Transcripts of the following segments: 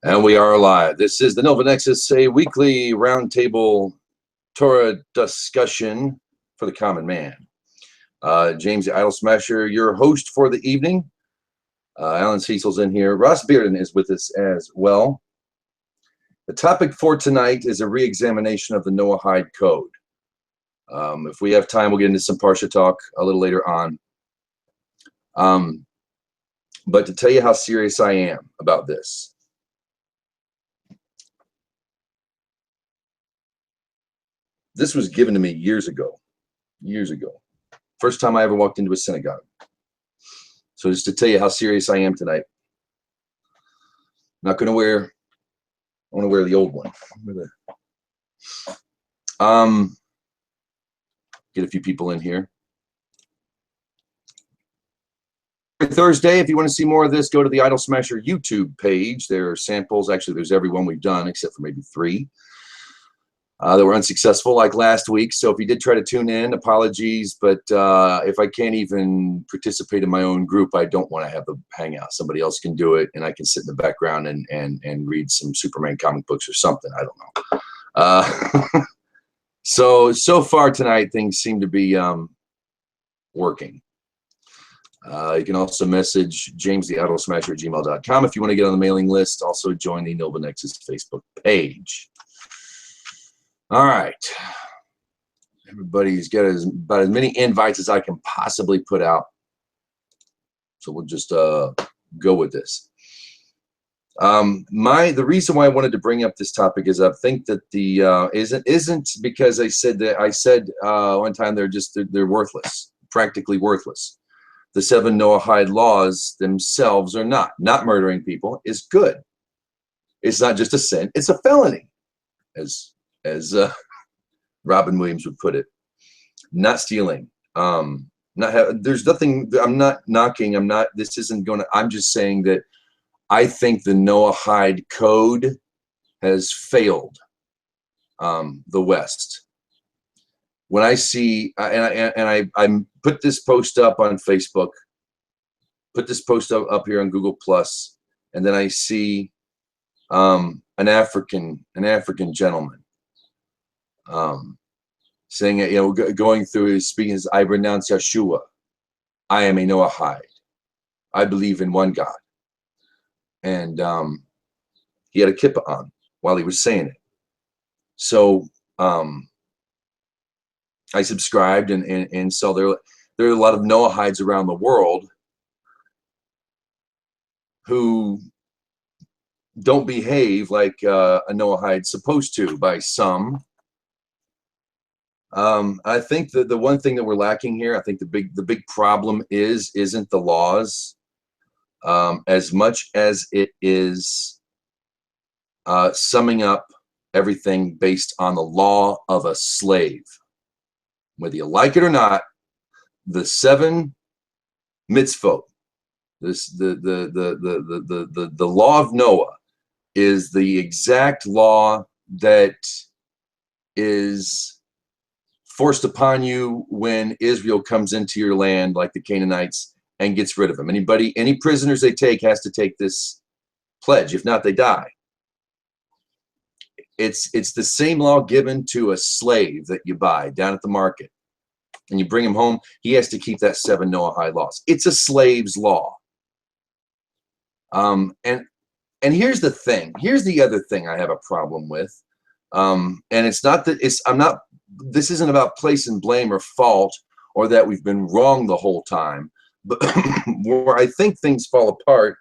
And we are live. This is the Nilvah Nexus, a weekly roundtable Torah discussion for the common man. James the Idol Smasher, your host for the evening. Alan Cecil's in here. Ross Bearden is with us as well. The topic for tonight is a re-examination of the Noahide code. If we have time, we'll get into some Parsha talk a little later on. But to tell you how serious I am about this, this was given to me years ago. First time I ever walked into a synagogue. So just to tell you how serious I am tonight. I'm not going to wear, I want to wear the old one. Get a few people in here. Thursday, if you want to see more of this, go to the Idol Smasher YouTube page. There are samples. Actually, there's every one we've done except for maybe 3. That were unsuccessful like last week. So if you did try to tune in, apologies. But if I can't even participate in my own group, I don't want to have the hangout. Somebody else can do it, and I can sit in the background and read some Superman comic books or something. I don't know. So far tonight, things seem to be working. You can also message jamestheidolsmasher@gmail.com if you want to get on the mailing list. Also join the Nilvah Nexus Facebook page. All right, everybody's got about as many invites as I can possibly put out, so we'll just go with this. The reason why I wanted to bring up this topic is I think that the isn't because I said one time they're worthless, practically worthless. The 7 Noahide laws themselves are not murdering people is good. It's not just a sin; it's a felony, as Robin Williams would put it. Not stealing. There's nothing. I'm not knocking. This isn't going to. I'm just saying that I think the Noahide code has failed the West. When I see, I put this post up on Facebook, put this post up here on Google Plus, and then I see an African gentleman saying, going through his speaking, I renounce Yeshua. I am a Noahide. I believe in one God. And he had a kippah on while he was saying it. So I subscribed, and so there are a lot of Noahides around the world who don't behave like a Noahide's supposed to by some. I think that the one thing that we're lacking here, I think the big problem isn't the laws as much as it is summing up everything based on the law of a slave. Whether you like it or not, the 7 mitzvot, the law of Noah, is the exact law that is forced upon you when Israel comes into your land, like the Canaanites, and gets rid of them. Any prisoners they take has to take this pledge. If not, they die. It's the same law given to a slave that you buy down at the market, and you bring him home. He has to keep that 7 Noahide laws. It's a slave's law. And here's the thing. Here's the other thing I have a problem with. And it's not that this isn't about placing blame or fault, or that we've been wrong the whole time. But where I think things fall apart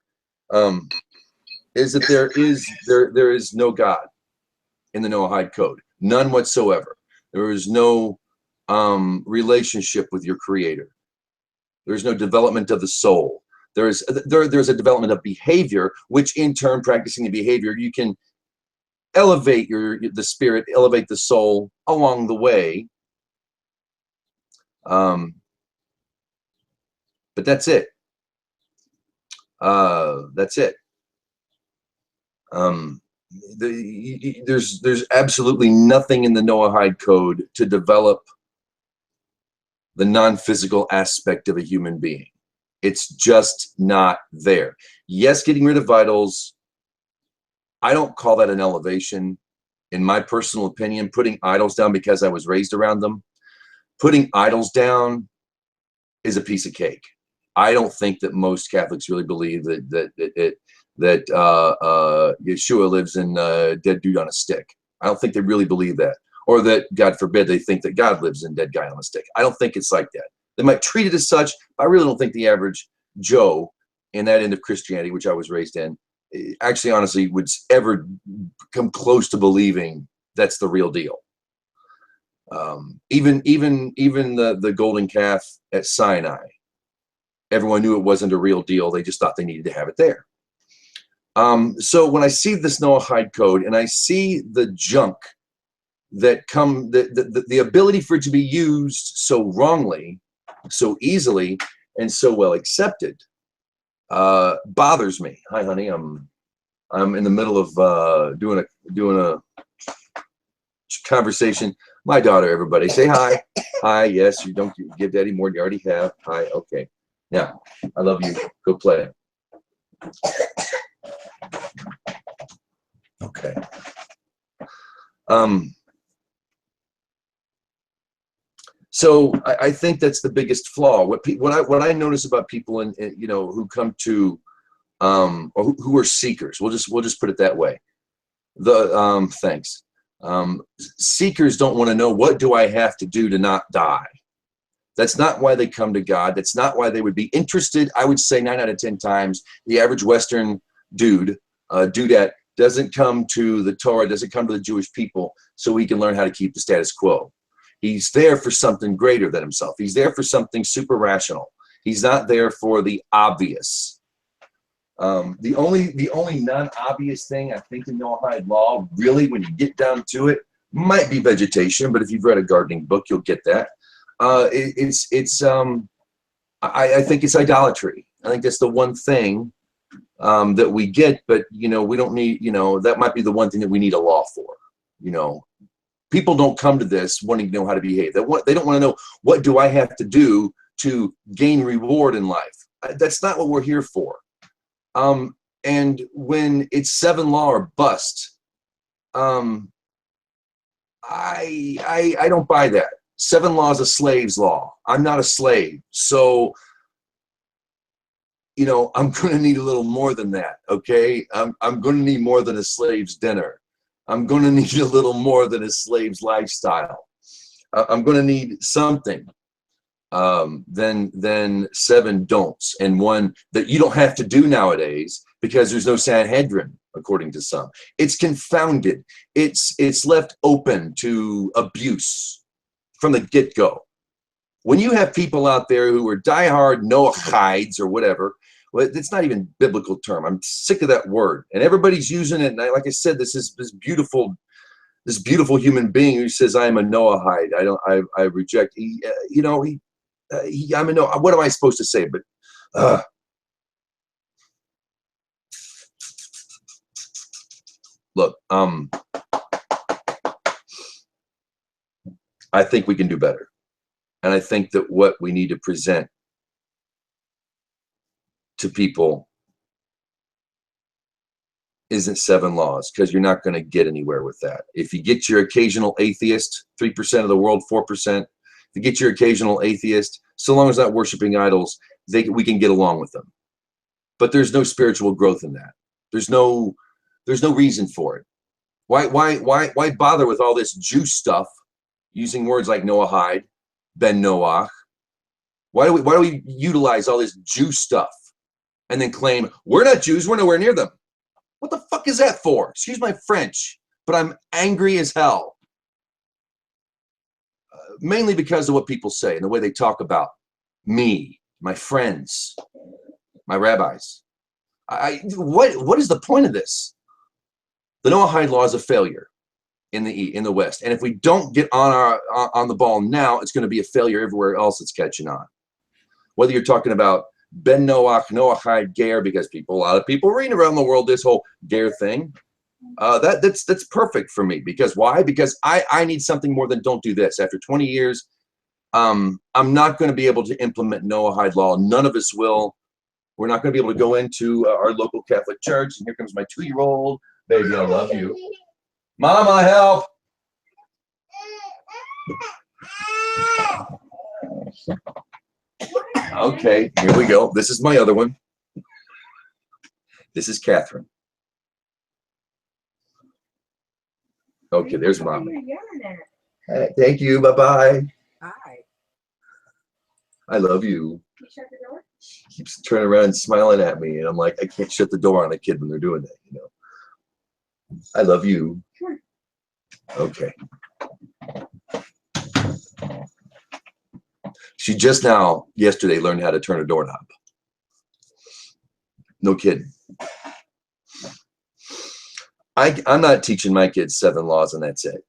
is that there is no God in the Noahide code, none whatsoever. There is no relationship with your Creator. There is no development of the soul. There's a development of behavior, which in turn, practicing the behavior, you can elevate the spirit, elevate the soul along the way. But that's it. That's it. There's absolutely nothing in the Noahide code to develop the non-physical aspect of a human being. It's just not there. Yes, getting rid of vitals I don't call that an elevation. In my personal opinion, putting idols down because I was raised around them, putting idols down is a piece of cake. I don't think that most Catholics really believe that Yeshua lives in a dead dude on a stick. I don't think they really believe that. Or that, God forbid, they think that God lives in dead guy on a stick. I don't think it's like that. They might treat it as such, but I really don't think the average Joe in that end of Christianity, which I was raised in, actually honestly would ever come close to believing that's the real deal. Even the golden calf at Sinai, everyone knew it wasn't a real deal. They just thought they needed to have it there. So when I see this Noahide code and I see the junk that the ability for it to be used so wrongly, so easily, and so well accepted, bothers me. Hi, honey. I'm in the middle of doing a conversation. My daughter, everybody, say hi. Hi. Yes, you don't give daddy more than you already have. Hi. Okay. Yeah, I love you. Go play. Okay. So I think that's the biggest flaw. What I notice about people in who come to or who are seekers. We'll just put it that way. Thanks. Seekers don't want to know, what do I have to do to not die? That's not why they come to God. That's not why they would be interested. I would say 9 out of 10 times, the average Western dudette doesn't come to the Torah, doesn't come to the Jewish people so he can learn how to keep the status quo. He's there for something greater than himself. He's there for something super rational. He's not there for the obvious. The only non-obvious thing I think in Noahide law, really, when you get down to it, might be vegetation. But if you've read a gardening book, you'll get that. I think it's idolatry. I think that's the one thing that we get, but we don't need. That might be the one thing that we need a law for. People don't come to this wanting to know how to behave. They don't want to know, what do I have to do to gain reward in life. That's not what we're here for. And when it's 7 law or bust, I don't buy that. 7 law is a slave's law. I'm not a slave. So, I'm going to need a little more than that. Okay. I'm going to need more than a slave's dinner. I'm going to need a little more than a slave's lifestyle. I'm going to need something than 7 don'ts and 1 that you don't have to do nowadays because there's no Sanhedrin, according to some. It's confounded. It's left open to abuse from the get-go. When you have people out there who are diehard Noahides or whatever, well, it's not even a biblical term. I'm sick of that word, and everybody's using it. And like I said, this beautiful human being who says I am a Noahide. I reject. I'm a Noah. What am I supposed to say? But look, I think we can do better, and I think that what we need to present to people isn't 7 laws, because you're not going to get anywhere with that. If you get your occasional atheist, 3% of the world, 4%, if you get your occasional atheist, so long as not worshiping idols, we can get along with them. But there's no spiritual growth in that. There's no reason for it. Why bother with all this Jew stuff, using words like Noahide, Ben Noach? Why do we utilize all this Jew stuff and then claim we're not Jews, we're nowhere near them? What the fuck is that for? Excuse my French, but I'm angry as hell. Mainly because of what people say and the way they talk about me, my friends, my rabbis. What is the point of this? The Noahide law is a failure in the West, and if we don't get on the ball now, it's going to be a failure everywhere else that's catching on. Whether you're talking about Ben Noach, Noahide, Ger, because a lot of people reading around the world this whole Ger thing. That's perfect for me. Because why? Because I need something more than don't do this. After 20 years, I'm not going to be able to implement Noahide law. None of us will. We're not going to be able to go into our local Catholic church, and here comes my 2-year-old Baby, I love you. Mama, help. Okay, here we go. This is my other one. This is Catherine. Okay, there's Mommy. Thank you. Bye-bye. Hi. I love you. You shut the door? She keeps turning around and smiling at me, and I'm like, I can't shut the door on a kid when they're doing that, you know. I love you. Sure. Okay. She just now, yesterday, learned how to turn a doorknob. No kidding. I'm not teaching my kids 7 laws and that's it.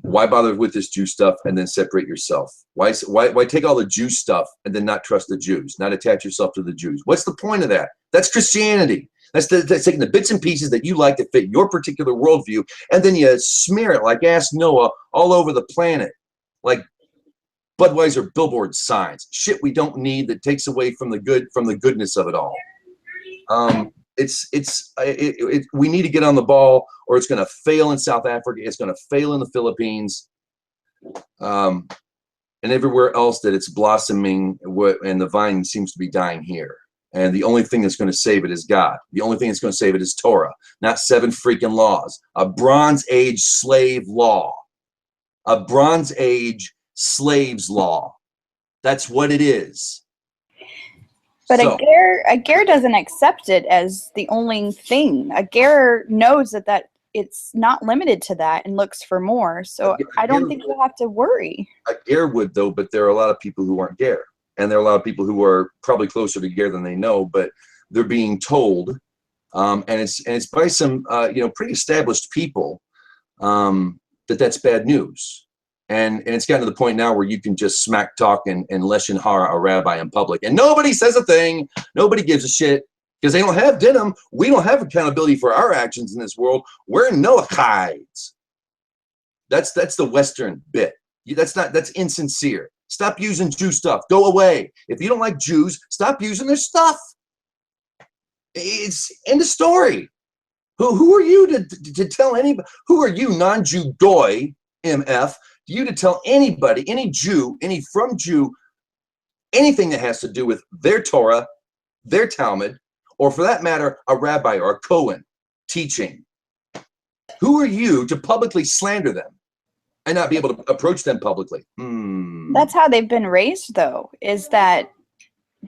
Why bother with this Jew stuff and then separate yourself? Why take all the Jew stuff and then not trust the Jews, not attach yourself to the Jews? What's the point of that? That's Christianity. That's taking the bits and pieces that you like to fit your particular worldview, and then you smear it like Ask Noah all over the planet, like Budweiser billboard signs. Shit we don't need that takes away from the goodness of it all. We need to get on the ball, or it's going to fail in South Africa. It's going to fail in the Philippines, and everywhere else that it's blossoming. And the vine seems to be dying here. And the only thing that's going to save it is God. The only thing that's going to save it is Torah, not 7 freaking laws. A Bronze Age slave law, a Bronze Age slave's law. That's what it is. But so, a ger doesn't accept it as the only thing. A ger knows that it's not limited to that and looks for more. So I don't think you have to worry. A ger would, though, but there are a lot of people who aren't ger. And there are a lot of people who are probably closer to ger than they know, but they're being told, and it's by some pretty established people, that's bad news. And it's gotten to the point now where you can just smack talk and lashon hara a rabbi in public, and nobody says a thing. Nobody gives a shit because they don't have denim. We don't have accountability for our actions in this world. We're Noahides. That's the Western bit. That's insincere. Stop using Jew stuff. Go away. If you don't like Jews, stop using their stuff. It's end of story. Who are you to tell anybody? Who are you, non-Jew goy, MF? You to tell anybody, any Jew, any from Jew, anything that has to do with their Torah, their Talmud, or for that matter, a rabbi or a Cohen teaching. Who are you to publicly slander them and not be able to approach them publicly? That's how they've been raised, though, is that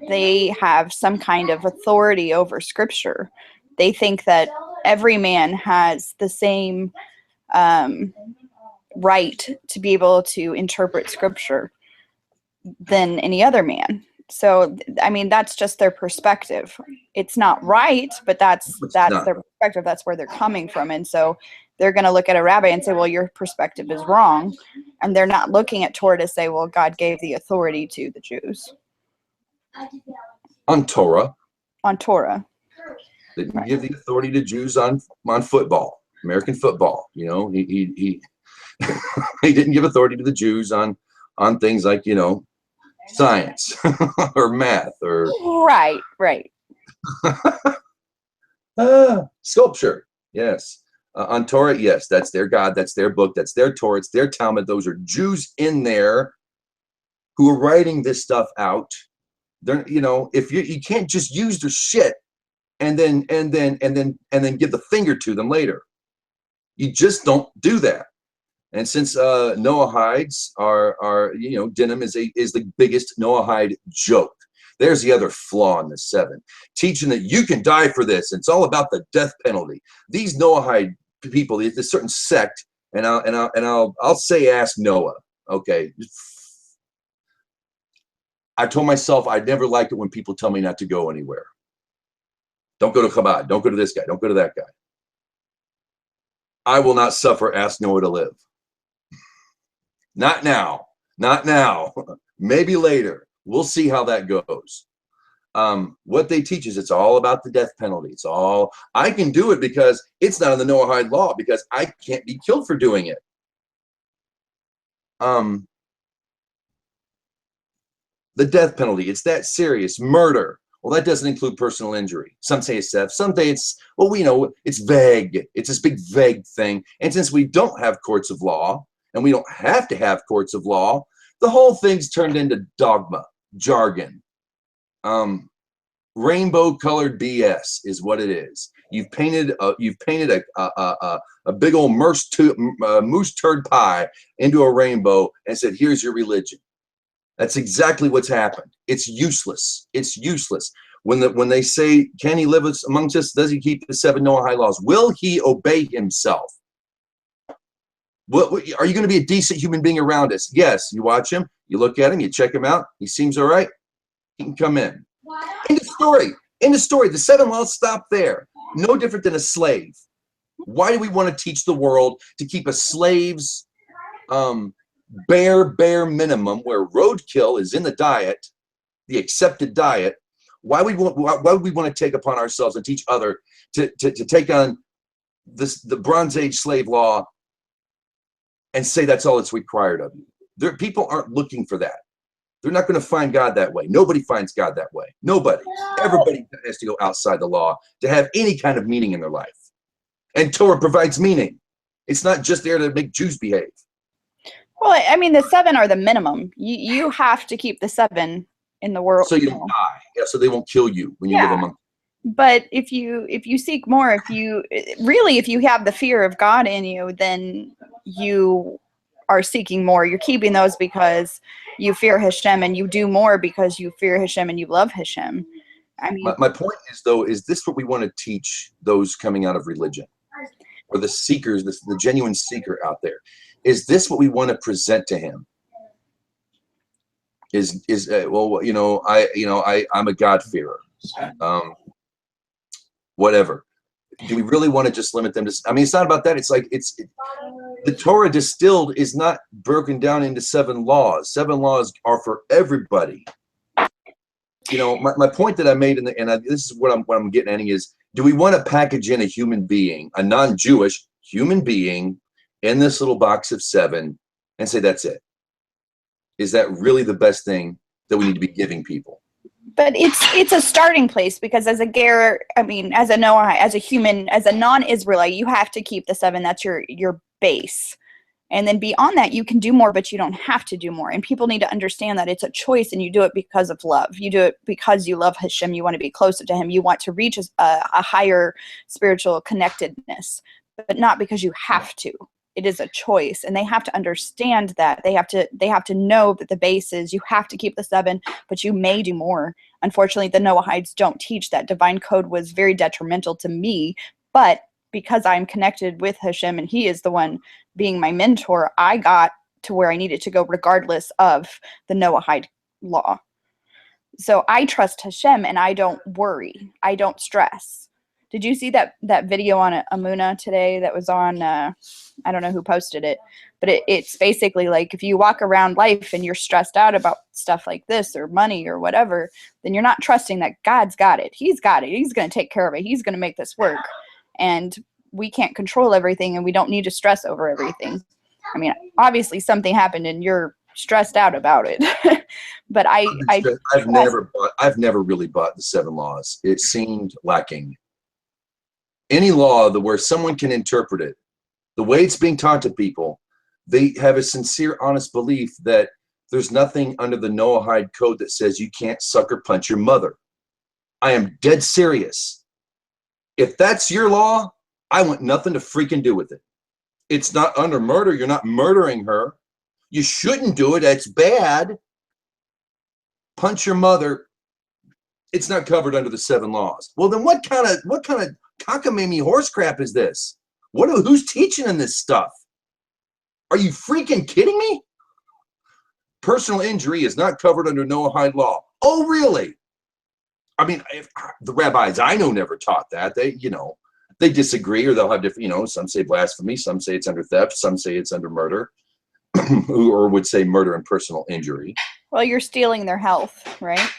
they have some kind of authority over Scripture. They think that every man has the same right to be able to interpret Scripture than any other man. So, I mean, that's just their perspective. It's not right, but that's their perspective. That's where they're coming from. And so they're going to look at a rabbi and say, well, your perspective is wrong. And they're not looking at Torah to say, well, God gave the authority to the Jews. On Torah. On Torah. They didn't give the authority to Jews on football, American football. You know, he he didn't give authority to the Jews on things like, science or math or right. Sculpture. Yes. On Torah, yes, that's their God, that's their book, that's their Torah, it's their Talmud. Those are Jews in there who are writing this stuff out. They're, if you can't just use their shit and then give the finger to them later. You just don't do that. And since Noahides are denim is the biggest Noahide joke. There's the other flaw in the 7, teaching that you can die for this. It's all about the death penalty. These Noahide people, there's a certain sect, and I'll say Ask Noah. Okay. I told myself I never liked it when people tell me not to go anywhere. Don't go to Chabad. Don't go to this guy. Don't go to that guy. I will not suffer Ask Noah to live. Not now. Not now. Maybe later. We'll see how that goes. What they teach is it's all about the death penalty. It's all, I can do it because it's not in the Noahide law, because I can't be killed for doing it. The death penalty, it's that serious. Murder Well, that doesn't include personal injury. Some say it's theft. Some say it's, well, we know it's vague. It's this big vague thing. And since we don't have courts of law, and we don't have to have courts of law, the whole thing's turned into dogma, jargon. Rainbow-colored BS is what it is. You've painted a big old moose turd pie into a rainbow and said, "Here's your religion." That's exactly what's happened. It's useless. It's useless. When they say, "Can he live amongst us? Does he keep the 7 Noahide laws? Will he obey himself? What are you going to be a decent human being around us?" Yes. You watch him. You look at him. You check him out. He seems all right. He can come in. End of story. End of story. The 7 laws stop there. No different than a slave. Why do we want to teach the world to keep a slave's bare minimum, where roadkill is in the diet, the accepted diet? Why would we want to take upon ourselves and teach other to take on the Bronze Age slave law and say that's all that's required of you? People aren't looking for that. They're not going to find God that way. Nobody finds God that way. Nobody. Everybody has to go outside the law to have any kind of meaning in their life. And Torah provides meaning. It's not just there to make Jews behave. Well, I mean, the 7 are the minimum. You have to keep the 7 in the world. So you don't die. Yeah, so they won't kill you when you live among them. But if you seek more, if you have the fear of God in you, then you are seeking more. You're keeping those because you fear Hashem, and you do more because you fear Hashem and you love Hashem. I mean, my point is, though, is this what we want to teach those coming out of religion, or the seekers, the genuine seeker out there? Is this what we want to present to him? Well, I'm a God-fearer. Whatever. Do we really want to just limit them to? I mean, it's not about that. It's like the Torah distilled is not broken down into 7 laws. 7 laws are for everybody. You know, my point that I made, this is what I'm getting at is: do we want to package in a human being, a non-Jewish human being, in this little box of 7, and say that's it? Is that really the best thing that we need to be giving people? But it's a starting place, because as a ger, I mean, as a Noahide, as a human, as a non-Israelite, you have to keep the 7. That's your base. And then beyond that, you can do more, but you don't have to do more. And people need to understand that it's a choice, and you do it because of love. You do it because you love Hashem. You want to be closer to him. You want to reach a higher spiritual connectedness, but not because you have to. It is a choice, and they have to understand that. They have to know that the base is you have to keep the 7, but you may do more. Unfortunately, the Noahides don't teach that. Divine code was very detrimental to me, but because I'm connected with Hashem and he is the one being my mentor, I got to where I needed to go regardless of the Noahide law. So I trust Hashem, and I don't worry. I don't stress. Did you see that video on Amuna today that was on, I don't know who posted it, but it's basically like, if you walk around life and you're stressed out about stuff like this or money or whatever, then you're not trusting that God's got it. He's got it. He's going to take care of it. He's going to make this work. And we can't control everything, and we don't need to stress over everything. I mean, obviously something happened and you're stressed out about it. But I've never really bought the 7 laws. It seemed lacking. Any law where someone can interpret it the way it's being taught to people, they have a sincere, honest belief that there's nothing under the Noahide code that says you can't sucker punch your mother. I am dead serious. If that's your law, I want nothing to freaking do with it. It's not under murder. You're not murdering her. You shouldn't do it. That's bad. Punch your mother. It's not covered under the 7 laws. Well, then what kind of cockamamie horse crap is this? Who's teaching in this stuff? Are you freaking kidding me? Personal injury is not covered under Noahide law. Oh, really? I mean, the rabbis I know never taught that. They disagree, or they'll have different, some say blasphemy, some say it's under theft, some say it's under murder, or would say murder and personal injury. Well, you're stealing their health, right?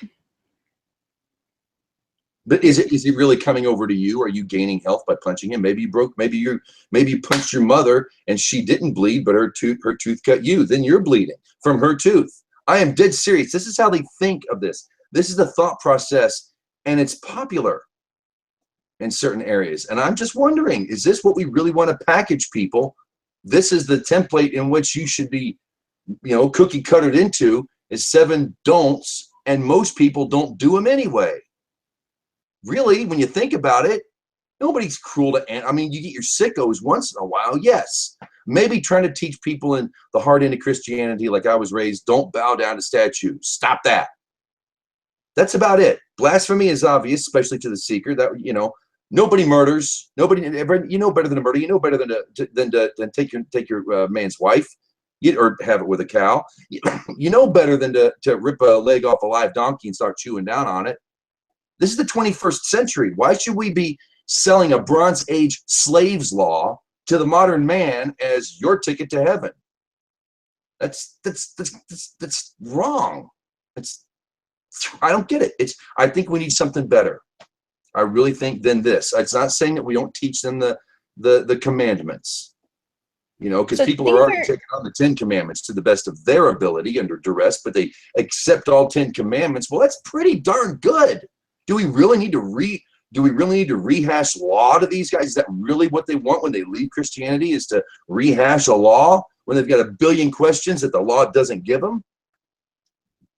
But is it really coming over to you? Are you gaining health by punching him? Maybe you punched your mother and she didn't bleed, but her tooth cut you. Then you're bleeding from her tooth. I am dead serious. This is how they think of this. This is the thought process and it's popular in certain areas. And I'm just wondering, is this what we really want to package people? This is the template in which you should be, cookie cuttered into, is 7 don'ts, and most people don't do them anyway. Really, when you think about it, nobody's cruel to, I mean, you get your sickos once in a while, yes. Maybe trying to teach people in the hard end of Christianity, like I was raised, don't bow down to statues. Stop that. That's about it. Blasphemy is obvious, especially to the seeker. That, nobody murders. Nobody, you know better than a murder. You know better than take your man's wife, or have it with a cow. You know better than to rip a leg off a live donkey and start chewing down on it. This is the 21st century. Why should we be selling a Bronze Age slaves law to the modern man as your ticket to heaven? That's wrong. I don't get it. I think we need something better. I really think than this. It's not saying that we don't teach them the commandments, because people are already taking on the 10 commandments to the best of their ability under duress, but they accept all 10 commandments. Well, that's pretty darn good. Do we really need to rehash law to these guys? Is that really what they want when they leave Christianity, is to rehash a law when they've got a billion questions that the law doesn't give them?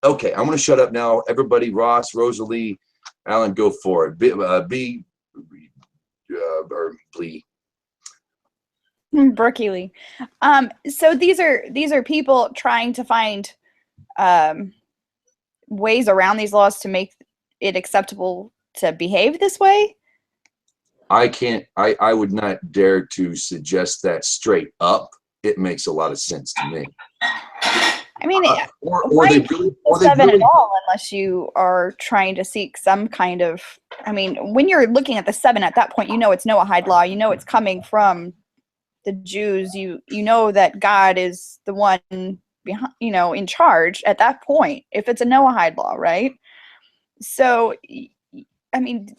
Okay, I'm going to shut up now. Everybody, Ross, Rosalie, Alan, go for it. Brookie Lee. So these are people trying to find ways around these laws to make it acceptable to behave this way. I would not dare to suggest that straight up. It makes a lot of sense to me. I mean, or they really, at all, unless you are trying to seek some kind of. I mean, when you're looking at the 7 at that point, it's Noahide law. It's coming from the Jews. You know that God is the one behind, in charge at that point. If it's a Noahide law, right? So, I mean,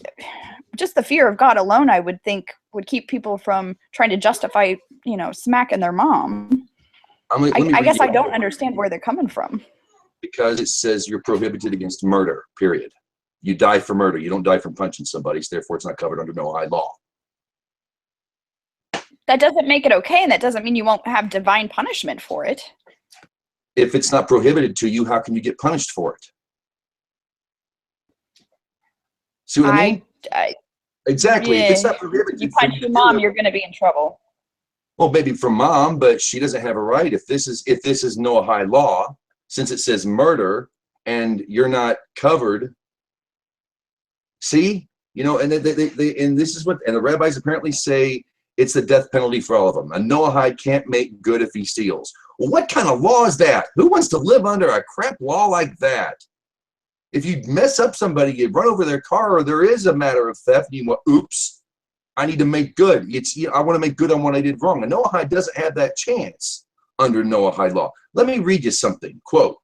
just the fear of God alone, I would think, would keep people from trying to justify, smacking their mom. I guess I don't understand where they're coming from. Because it says you're prohibited against murder, period. You die for murder. You don't die from punching somebody, so therefore it's not covered under Noahide law. That doesn't make it okay, and that doesn't mean you won't have divine punishment for it. If it's not prohibited to you, how can you get punished for it? See what I mean? Exactly. Yeah. If it's not prohibited, you punch your mom, you're going to be in trouble. Well, maybe from mom, but she doesn't have a right. If this is Noahide law, since it says murder and you're not covered. See, and this is what, and the rabbis apparently say it's the death penalty for all of them. A Noahide can't make good if he steals. Well, what kind of law is that? Who wants to live under a crap law like that? If you mess up somebody, you run over their car, or there is a matter of theft, and you go, oops, I need to make good. I want to make good on what I did wrong. And Noahide doesn't have that chance under Noahide law. Let me read you something. Quote,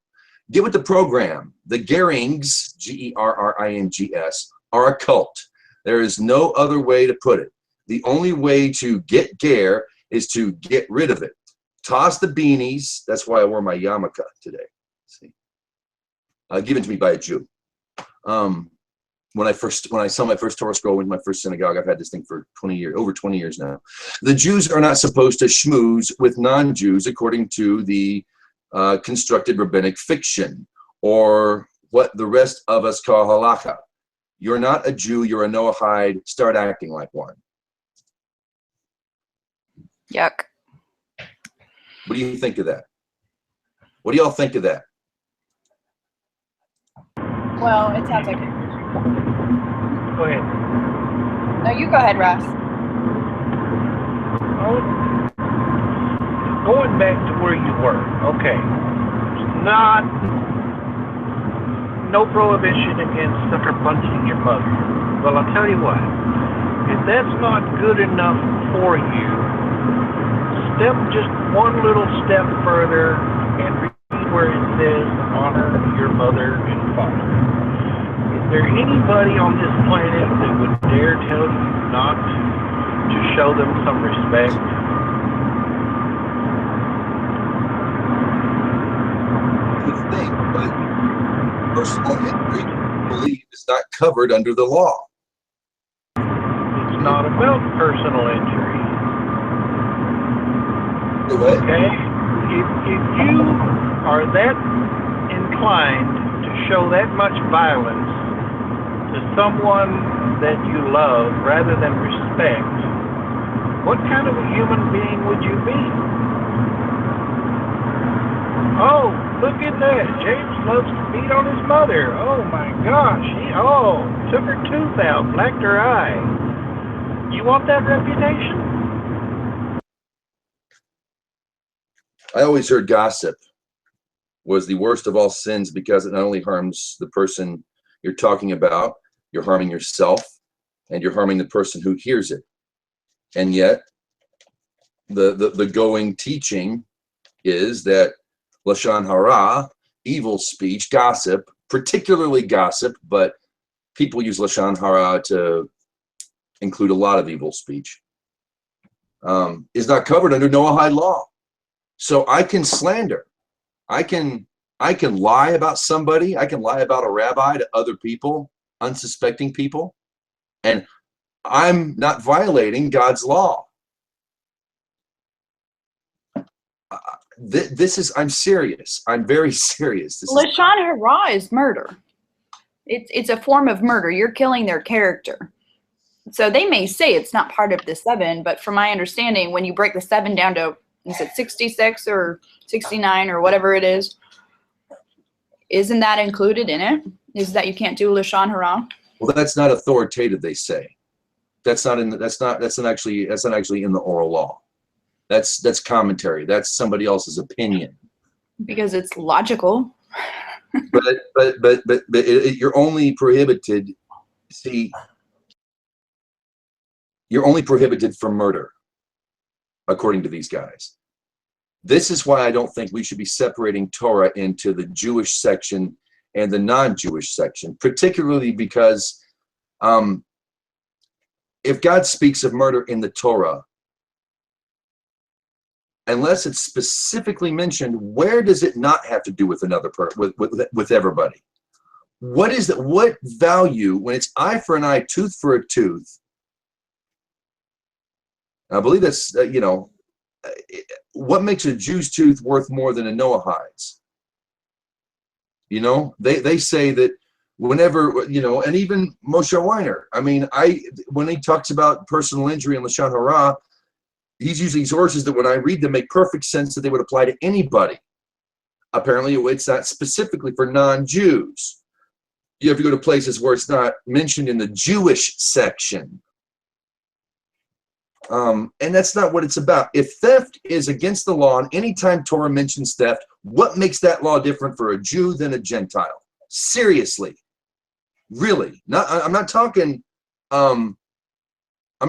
get with the program. The Gerings, Gerrings, are a cult. There is no other way to put it. The only way to get ger is to get rid of it. Toss the beanies. That's why I wore my yarmulke today. See, given to me by a Jew. When I saw my first Torah scroll in my first synagogue, I've had this thing for over 20 years now. The Jews are not supposed to schmooze with non-Jews according to the constructed rabbinic fiction, or what the rest of us call halakha. You're not a Jew, you're a Noahide, start acting like one. Yuck. What do you think of that? What do y'all think of that? Well, it sounds like it. Go ahead. No, you go ahead, Ross. Oh, going back to where you were, okay. No prohibition against sucker punching your mother. Well, I'll tell you what. If that's not good enough for you, step just one little step further and read where it says honor your mother and father. Is there anybody on this planet that would dare tell you not to show them some respect? Good thing, but personal history believe is not covered under the law. It's not about personal injury. What? Okay? If you are that inclined to show that much violence to someone that you love rather than respect, what kind of a human being would you be? Oh, look at that. James loves to beat on his mother. Oh my gosh. Took her tooth out, blacked her eye. You want that reputation? I always heard gossip was the worst of all sins because it not only harms the person you're talking about, you're harming yourself, and you're harming the person who hears it. And yet, the going teaching is that Lashon Hara, evil speech, gossip, particularly gossip, but people use Lashon Hara to include a lot of evil speech, is not covered under Noahide law. So I can slander. I can lie about somebody. I can lie about a rabbi to other people, unsuspecting people, and I'm not violating God's law. I'm serious. I'm very serious. Lashon Hara is murder. It's a form of murder. You're killing their character. So they may say it's not part of the 7, but from my understanding, when you break the 7 down to, is it 66 or 69 or whatever it is, isn't that included in it? Is that you can't do Lashon Hara? Well, that's not authoritative, they say. That's not actually in the oral law. That's commentary. That's somebody else's opinion. Because it's logical. but you're only prohibited. See, you're only prohibited from murder, according to these guys. This is why I don't think we should be separating Torah into the Jewish section and the non-Jewish section, particularly because if God speaks of murder in the Torah, unless it's specifically mentioned, where does it not have to do with another person, with everybody? What value, when it's eye for an eye, tooth for a tooth? I believe that's, what makes a Jew's tooth worth more than a Noahide's? They say that whenever, and even Moshe Weiner, when he talks about personal injury and Lashon Hara, he's using sources that when I read them make perfect sense that they would apply to anybody. Apparently, it's not specifically for non-Jews. You have to go to places where it's not mentioned in the Jewish section. And that's not what it's about. If theft is against the law, and anytime Torah mentions theft, what makes that law different for a Jew than a Gentile? Seriously. Really. I'm not talking I'm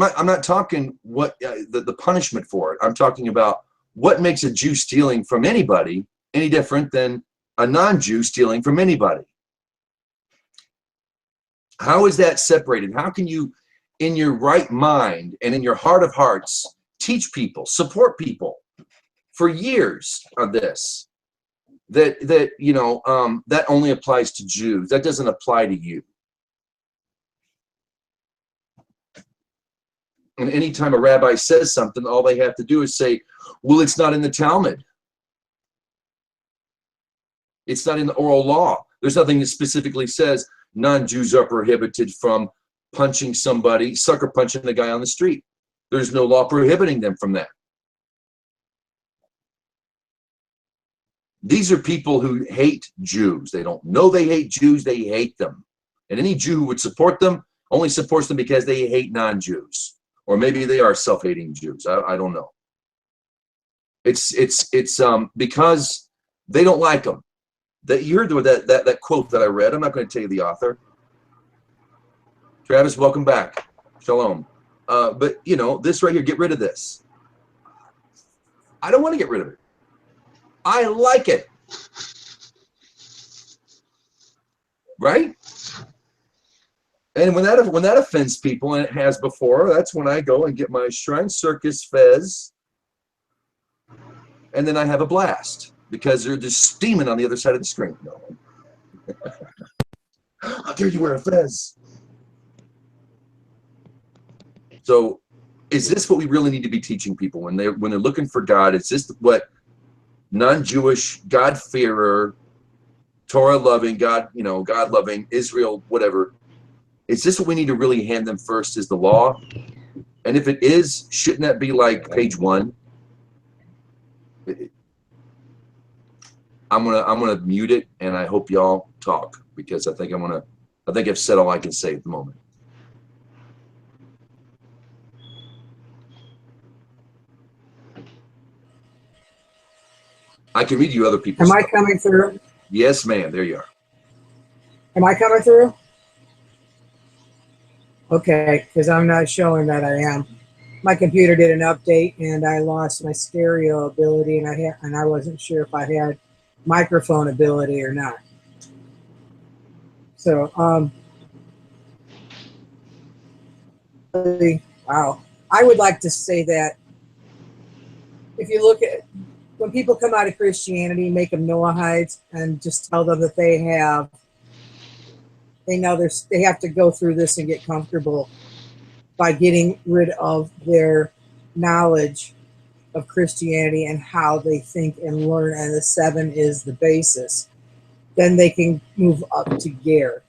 not talking what the punishment for it. I'm talking about what makes a Jew stealing from anybody any different than a non-Jew stealing from anybody. How is that separated? How can you, in your right mind and in your heart of hearts, teach people, support people for years of this? That only applies to Jews. That doesn't apply to you. And anytime a rabbi says something, all they have to do is say, well, it's not in the Talmud. It's not in the oral law. There's nothing that specifically says non-Jews are prohibited from punching somebody, sucker punching the guy on the street. There's no law prohibiting them from that. These are people who hate Jews. They don't know they hate Jews. They hate them. And any Jew who would support them only supports them because they hate non-Jews. Or maybe they are self-hating Jews. I don't know. It's because they don't like them. You heard that quote that I read. I'm not going to tell you the author. Travis, welcome back. Shalom. But this right here, get rid of this. I don't want to get rid of it. I like it. Right? And when that offends people, and it has before, that's when I go and get my Shrine Circus Fez, and then I have a blast because they're just steaming on the other side of the screen. No. How dare you wear a fez? So is this what we really need to be teaching people when they're looking for God? Is this what non-Jewish, God-fearer, Torah-loving, God-loving, Israel, whatever, is this what we need to really hand them first, is the law? And if it is, shouldn't that be like page 1? I'm gonna mute it, and I hope y'all talk, because I think I've said all I can say at the moment. I can read you other people's Am I stuff. coming through? Yes, ma'am. There you are. Am I coming through? Okay, because I'm not showing that I am. My computer did an update, and I lost my stereo ability, and I wasn't sure if I had microphone ability or not. So, wow. I would like to say that if you look at when people come out of Christianity, make them Noahides, and just tell them that they know they have to go through this and get comfortable by getting rid of their knowledge of Christianity and how they think and learn, and the 7 is the basis. Then they can move up to Ger,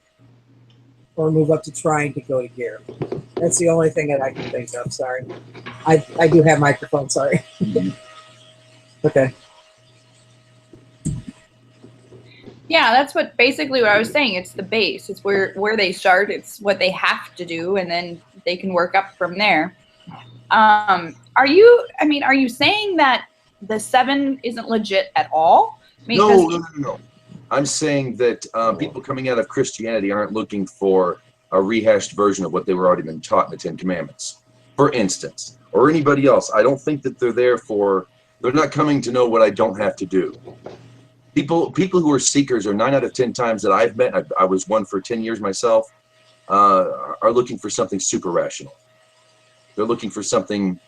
or move up to trying to go to Ger. That's the only thing that I can think of. Sorry, I do have microphone. Sorry. Okay. Yeah, that's basically what I was saying. It's the base. It's where they start. It's what they have to do, and then they can work up from there. Are you saying that the 7 isn't legit at all? No. I'm saying that people coming out of Christianity aren't looking for a rehashed version of what they were already been taught in the 10 Commandments, for instance, or anybody else. I don't think that they're not coming to know what I don't have to do. People who are seekers, or 9 out of 10 times that I've met, I was one for 10 years myself, are looking for something super rational. They're looking for something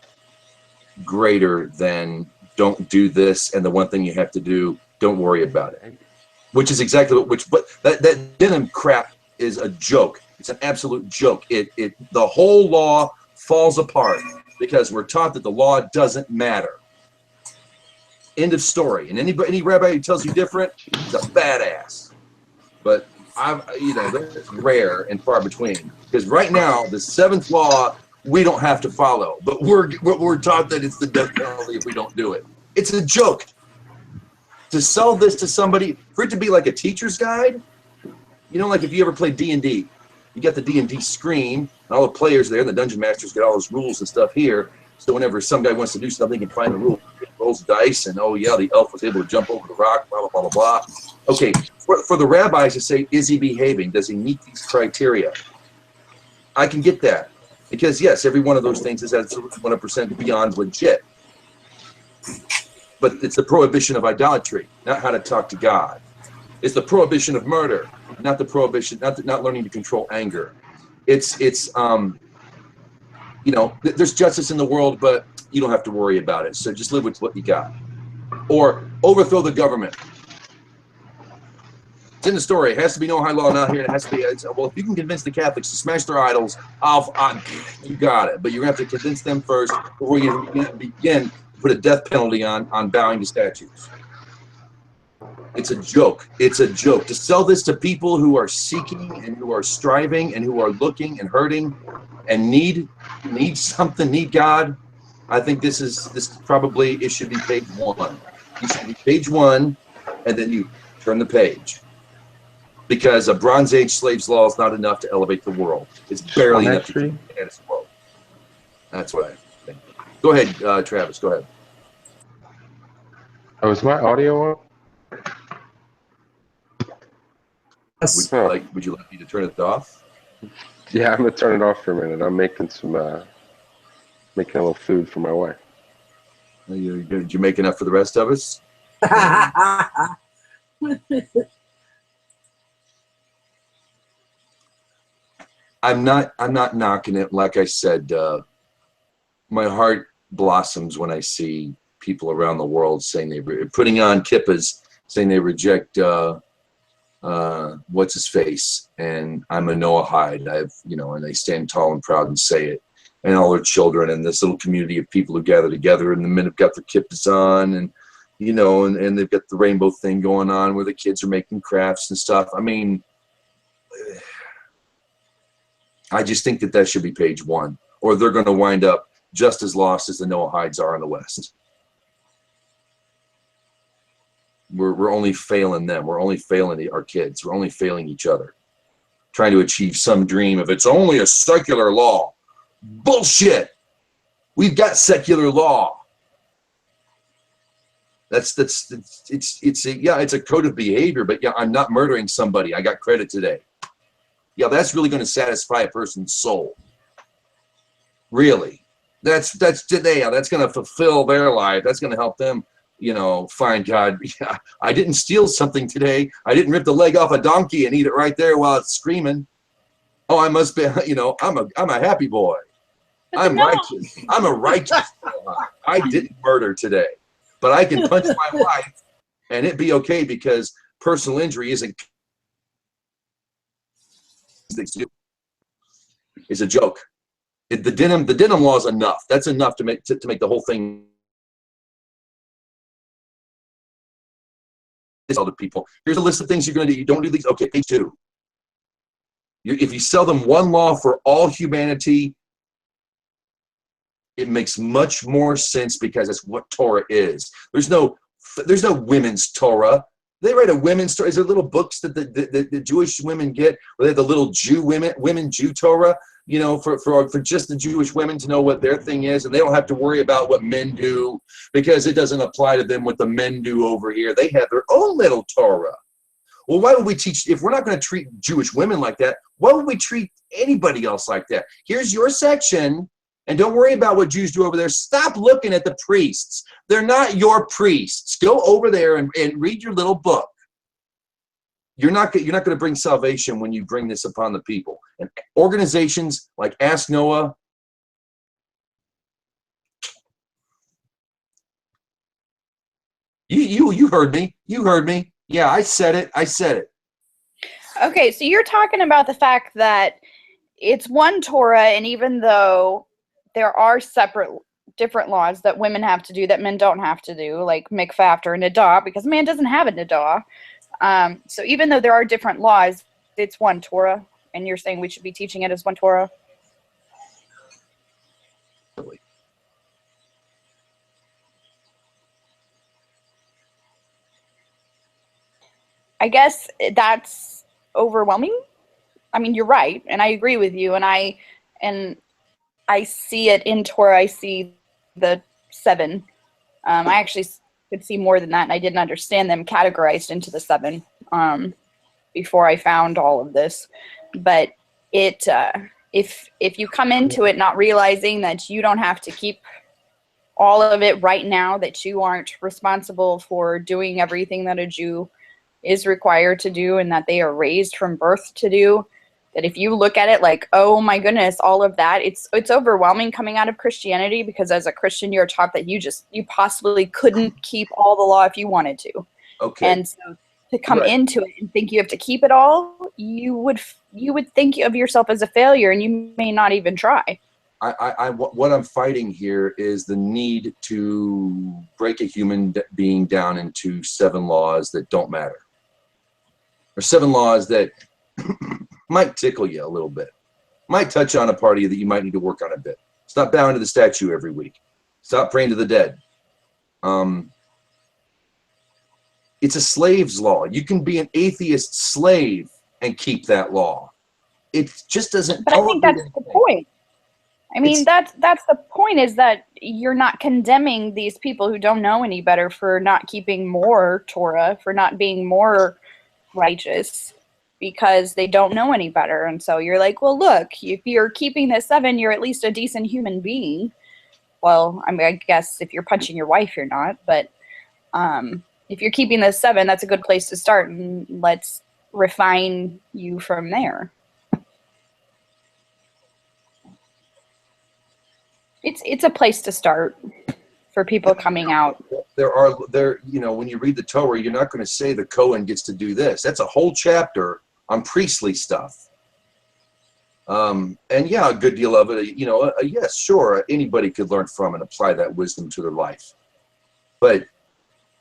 greater than don't do this, and the one thing you have to do, don't worry about it. Which is exactly but that denim crap is a joke. It's an absolute joke. The whole law falls apart because we're taught that the law doesn't matter. End of story. And any rabbi who tells you different is a badass. But that's rare and far between. Because right now, the 7th law we don't have to follow, but we're taught that it's the death penalty if we don't do it. It's a joke. To sell this to somebody, for it to be like a teacher's guide, like if you ever played D&D, you got the D&D screen, and all the players there, and the dungeon masters get all those rules and stuff here. So whenever some guy wants to do something, he can find the rule, rolls dice, and oh yeah, the elf was able to jump over the rock, blah, blah, blah, blah, blah. Okay, for the rabbis to say, is he behaving? Does he meet these criteria? I can get that. Because yes, every one of those things is at 100% beyond legit. But it's the prohibition of idolatry, not how to talk to God. It's the prohibition of murder, not the prohibition, not learning to control anger. There's justice in the world, but you don't have to worry about it. So just live with what you got. Or overthrow the government. It's in the story. It has to be Noahide law, not here. It has to be. Well, if you can convince the Catholics to smash their idols, you got it. But you're going to have to convince them first before you begin to put a death penalty on bowing to statues. It's a joke. It's a joke. To sell this to people who are seeking and who are striving and who are looking and hurting and need something, need God. I think this probably, it should be page 1. It should be page 1, and then you turn the page. Because a Bronze Age slave's law is not enough to elevate the world. It's barely enough to keep the status quo. That's what I think. Go ahead, Travis. Go ahead. Oh, is my audio on? Would you like me to turn it off? Yeah, I'm gonna turn it off for a minute. I'm making making a little food for my wife. Did you make enough for the rest of us? I'm not knocking it. Like I said, my heart blossoms when I see people around the world saying putting on kippas, saying they reject what's his face, and I'm a Noahide. I've, and they stand tall and proud and say it. And all their children and this little community of people who gather together, and the men have got their kippas on, and and they've got the rainbow thing going on where the kids are making crafts and stuff. I mean, I just think that should be page 1, or they're going to wind up just as lost as the Noahides are in the West. We're only failing them. We're only failing our kids. We're only failing each other, trying to achieve some dream of it's only a secular law. Bullshit. We've got secular law. It's a code of behavior, but yeah, I'm not murdering somebody. I got credit today. Yeah, that's really going to satisfy a person's soul. Really. That's today. That's going to fulfill their life. That's going to help them, find God. Yeah, I didn't steal something today. I didn't rip the leg off a donkey and eat it right there while it's screaming. Oh, I must be, I'm a happy boy. I'm righteous. I'm a righteous boy. I didn't murder today, but I can punch my wife and it be okay because personal injury isn't. It's a joke. The denim law is enough. That's enough to make the whole thing. Other people. Here's a list of things you're going to do. You don't do these. Okay, page 2. If you sell them one law for all humanity, it makes much more sense because that's what Torah is. There's no women's Torah. They write a women's Torah. Is there little books that the Jewish women get where they have the little women Jew Torah, for just the Jewish women to know what their thing is, and they don't have to worry about what men do because it doesn't apply to them what the men do over here. They have their own little Torah. Well, why would we teach, if we're not going to treat Jewish women like that, why would we treat anybody else like that? Here's your section, and don't worry about what Jews do over there. Stop looking at the priests. They're not your priests. Go over there and read your little book. You're not going to bring salvation when you bring this upon the people. And organizations like Ask Noah, you heard me. You heard me. Yeah, I said it. I said it. Okay, so you're talking about the fact that it's one Torah, and even though there are different laws that women have to do that men don't have to do, like mikvah after a nidah, because man doesn't have a nidah. So even though there are different laws, it's one Torah, and you're saying we should be teaching it as one Torah? I guess that's overwhelming. I mean, you're right, and I agree with you, and I see it in Torah. I see the 7. I actually could see more than that, and I didn't understand them categorized into the 7 before I found all of this. But it, if you come into it not realizing that you don't have to keep all of it right now, that you aren't responsible for doing everything that a Jew is required to do, and that they are raised from birth to do, that if you look at it like, oh my goodness, all of that, it's overwhelming coming out of Christianity, because as a Christian, you're taught that you possibly couldn't keep all the law if you wanted to. Okay. And so to come into it and think you have to keep it all, you would think of yourself as a failure, and you may not even try. What I'm fighting here is the need to break a human being down into 7 laws that don't matter, or 7 laws that might tickle you a little bit, might touch on a part of you that you might need to work on a bit. Stop bowing to the statue every week. Stop praying to the dead. It's a slave's law. You can be an atheist slave and keep that law. It just doesn't. But I think that's the point. I mean, that's the point, is that you're not condemning these people who don't know any better for not keeping more Torah, for not being more righteous, because they don't know any better. And so you're like, well, look, if you're keeping the 7, you're at least a decent human being. Well, I mean, I guess if you're punching your wife, you're not. But if you're keeping the 7, that's a good place to start, and let's refine you from there. It's a place to start for people coming out. when you read the Torah, you're not going to say the Cohen gets to do this. That's a whole chapter on priestly stuff. And yeah, a good deal of it, yes, sure, anybody could learn from and apply that wisdom to their life. But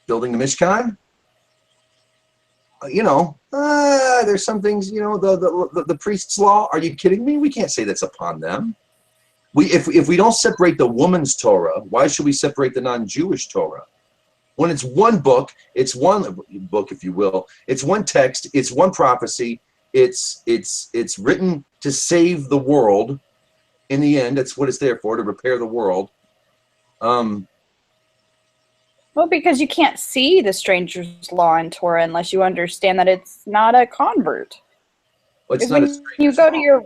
building the Mishkan, there's some things, the priest's law. Are you kidding me? We can't say that's upon them. If we don't separate the woman's Torah, why should we separate the non-Jewish Torah? When it's one book, it's one book, if you will. It's one text. It's one prophecy. It's written to save the world. In the end, that's what it's there for, to repair the world. Well, because you can't see the stranger's law in Torah unless you understand that it's not a convert. Well, it's not you go to your.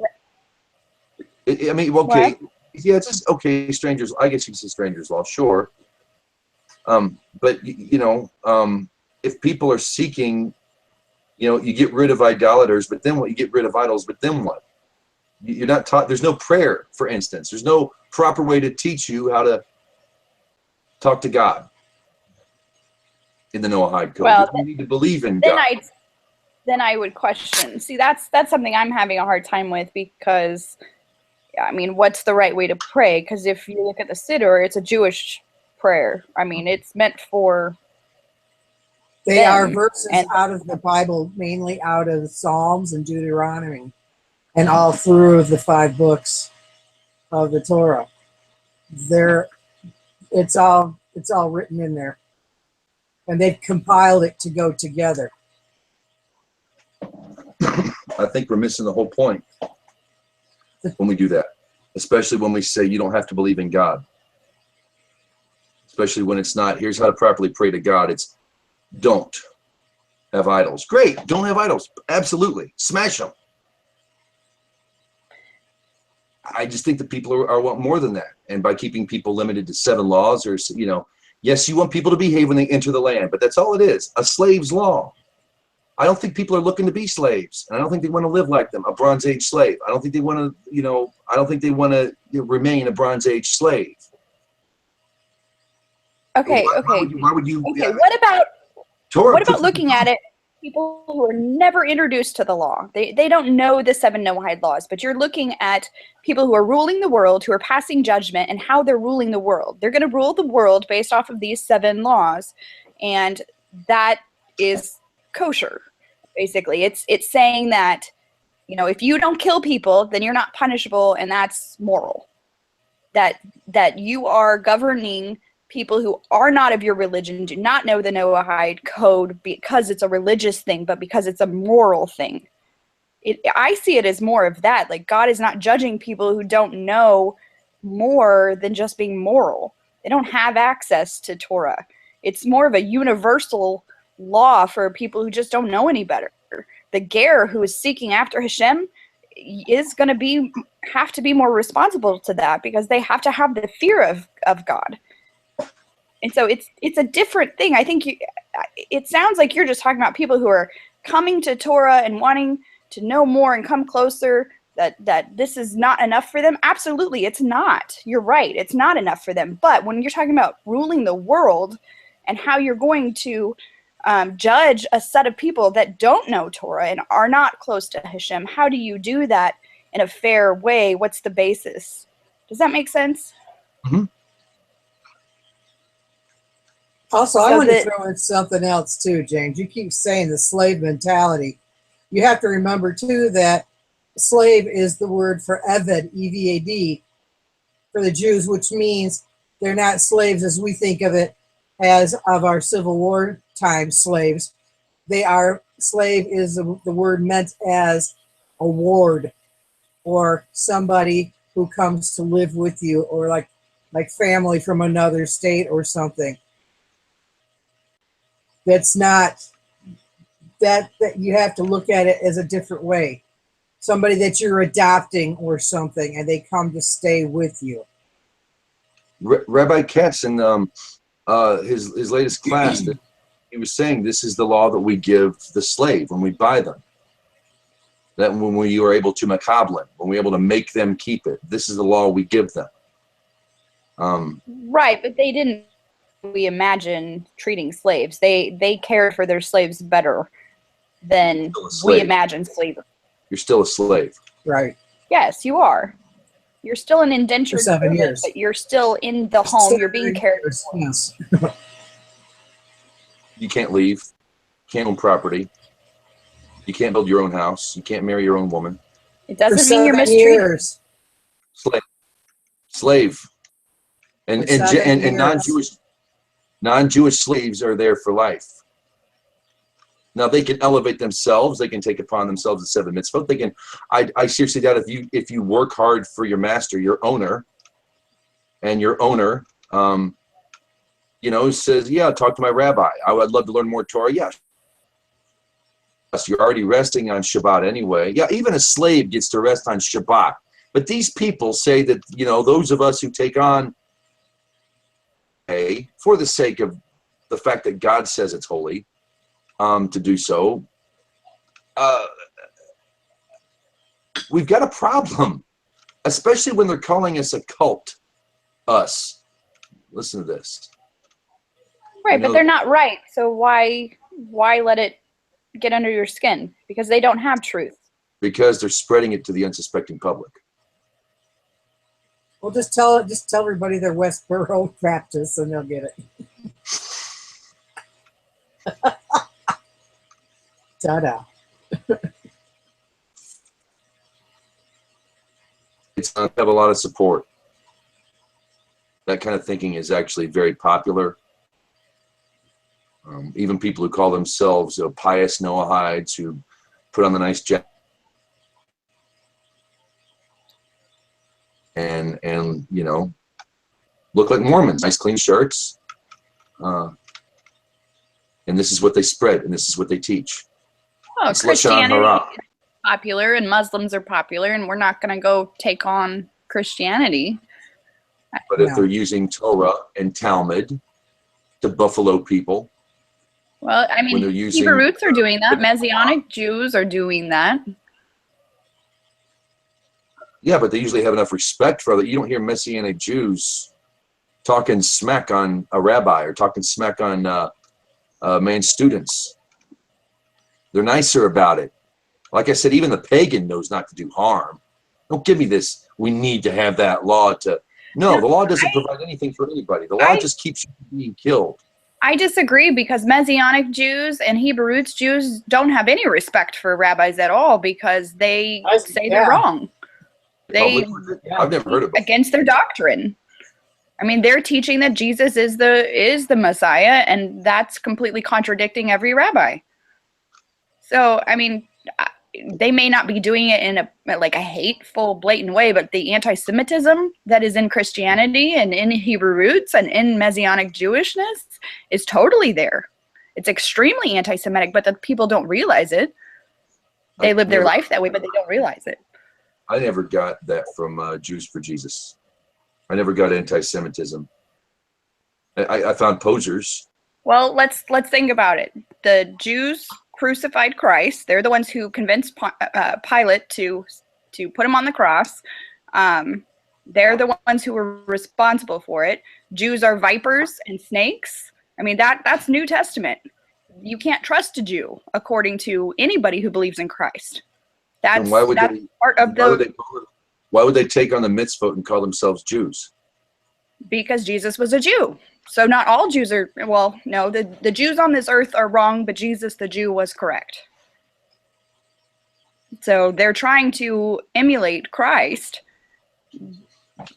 Okay. What? Yeah, it's just okay. Strangers. I guess you can say strangers' law, sure. But if people are seeking, you get rid of idolaters, but then what? You get rid of idols, but then what? You're not taught. There's no prayer, for instance. There's no proper way to teach you how to talk to God in the Noahide code. Well, you need to believe in God. Then I would question. See, that's something I'm having a hard time with, because, what's the right way to pray? Because if you look at the Siddur, it's a Jewish prayer. It's meant for. They are verses out of the Bible, mainly out of Psalms and Deuteronomy, and all through the 5 books of the Torah. It's all written in there, and they've compiled it to go together. I think we're missing the whole point when we do that, especially when we say you don't have to believe in God. Especially when it's not, here's how to properly pray to God. It's don't have idols. Great, don't have idols. Absolutely, smash them. I just think that people are want more than that. And by keeping people limited to 7 laws, or yes, you want people to behave when they enter the land, but that's all it is, a slave's law. I don't think people are looking to be slaves, and I don't think they want to live like them, a Bronze Age slave. I don't think they want to, I don't think they want to remain a Bronze Age slave. Okay. Why would you? Okay. What about Torah, what about looking at it? People who are never introduced to the law. They don't know the 7 Noahide laws, but you're looking at people who are ruling the world, who are passing judgment, and how they're ruling the world. They're going to rule the world based off of these 7 laws, and that is kosher. Basically, it's saying that, if you don't kill people, then you're not punishable, and that's moral. That you are governing people who are not of your religion, do not know the Noahide code because it's a religious thing, but because it's a moral thing. I see it as more of that. Like, God is not judging people who don't know more than just being moral. They don't have access to Torah. It's more of a universal law for people who just don't know any better. The ger who is seeking after Hashem is going to have to be more responsible to that, because they have to have the fear of God. And so it's a different thing. I think it sounds like you're just talking about people who are coming to Torah and wanting to know more and come closer, that this is not enough for them. Absolutely, it's not. You're right. It's not enough for them. But when you're talking about ruling the world and how you're going to judge a set of people that don't know Torah and are not close to Hashem, how do you do that in a fair way? What's the basis? Does that make sense? Mm-hmm. Also, I want to throw in something else too, James. You keep saying the slave mentality. You have to remember too that slave is the word for eved, E-V-A-D, for the Jews, which means they're not slaves as we think of it as of our Civil War time slaves. Slave is the word meant as a ward, or somebody who comes to live with you, or like family from another state or something. That's not that you have to look at it as a different way. Somebody that you're adopting or something, and they come to stay with you. Rabbi Katz in his latest class, that he was saying this is the law that we give the slave when we buy them. That when we are able to makablan, when we're able to make them keep it, this is the law we give them. Right, but they didn't we imagine treating slaves. They cared for their slaves better than we imagine slavery. You're still a slave. Right. Yes, you are. You're still an indentured For 7 servant, years. but you're still in the home. You're being cared for. Yes. You can't leave. You can't own property. You can't build your own house. You can't marry your own woman. It doesn't For mean you're 7 mistreated. years. Slave. And For 7 and non-Jewish slaves are there for life. Now they can elevate themselves. They can take upon themselves the 7 mitzvot. They can. I seriously doubt if you work hard for your master, your owner, and your owner, says, yeah, talk to my rabbi. I'd love to learn more Torah. Yeah. You're already resting on Shabbat anyway. Yeah, even a slave gets to rest on Shabbat. But these people say that, those of us who take on, for the sake of the fact that God says it's holy, to do so, we've got a problem, especially when they're calling us a cult. Us. Listen to this. Right, but they're not right. So why let it get under your skin? Because they don't have truth. Because they're spreading it to the unsuspecting public. Well, just tell everybody they're Westboro Baptists and they'll get it. Ta-da. It's not have a lot of support. That kind of thinking is actually very popular. Even people who call themselves pious Noahides, who put on the nice jacket and look like Mormons, nice clean shirts, and this is what they spread, and this is what they teach. Oh, it's Christianity is popular, and Muslims are popular, and we're not going to go take on Christianity. But if they're using Torah and Talmud to buffalo people, well, I mean, Hebrew roots are doing that. Messianic Jews are doing that. Yeah, but they usually have enough respect for other. You don't hear Messianic Jews talking smack on a rabbi or talking smack on man's students. They're nicer about it. Like I said, even the pagan knows not to do harm. Don't give me this. We need to have that law to. No, the law doesn't provide anything for anybody. The law just keeps you from being killed. I disagree, because Messianic Jews and Hebrew roots Jews don't have any respect for rabbis at all, because they say they're wrong. I've never heard of it. Against their doctrine. I mean, they're teaching that Jesus is the Messiah, and that's completely contradicting every rabbi. So, I mean, they may not be doing it in a hateful, blatant way, but the anti-Semitism that is in Christianity and in Hebrew roots and in Messianic Jewishness is totally there. It's extremely anti-Semitic, but the people don't realize it. They live their life that way, but they don't realize it. I never got that from Jews for Jesus. I never got anti-Semitism. I found posers. Well, let's think about it. The Jews crucified Christ. They're the ones who convinced Pilate to put him on the cross. They're the ones who were responsible for it. Jews are vipers and snakes. I mean, that's New Testament. You can't trust a Jew according to anybody who believes in Christ. That's part of why would they take on the mitzvot and call themselves Jews? Because Jesus was a Jew. So not all Jews are, well, no, the Jews on this earth are wrong, but Jesus the Jew was correct. So they're trying to emulate Christ,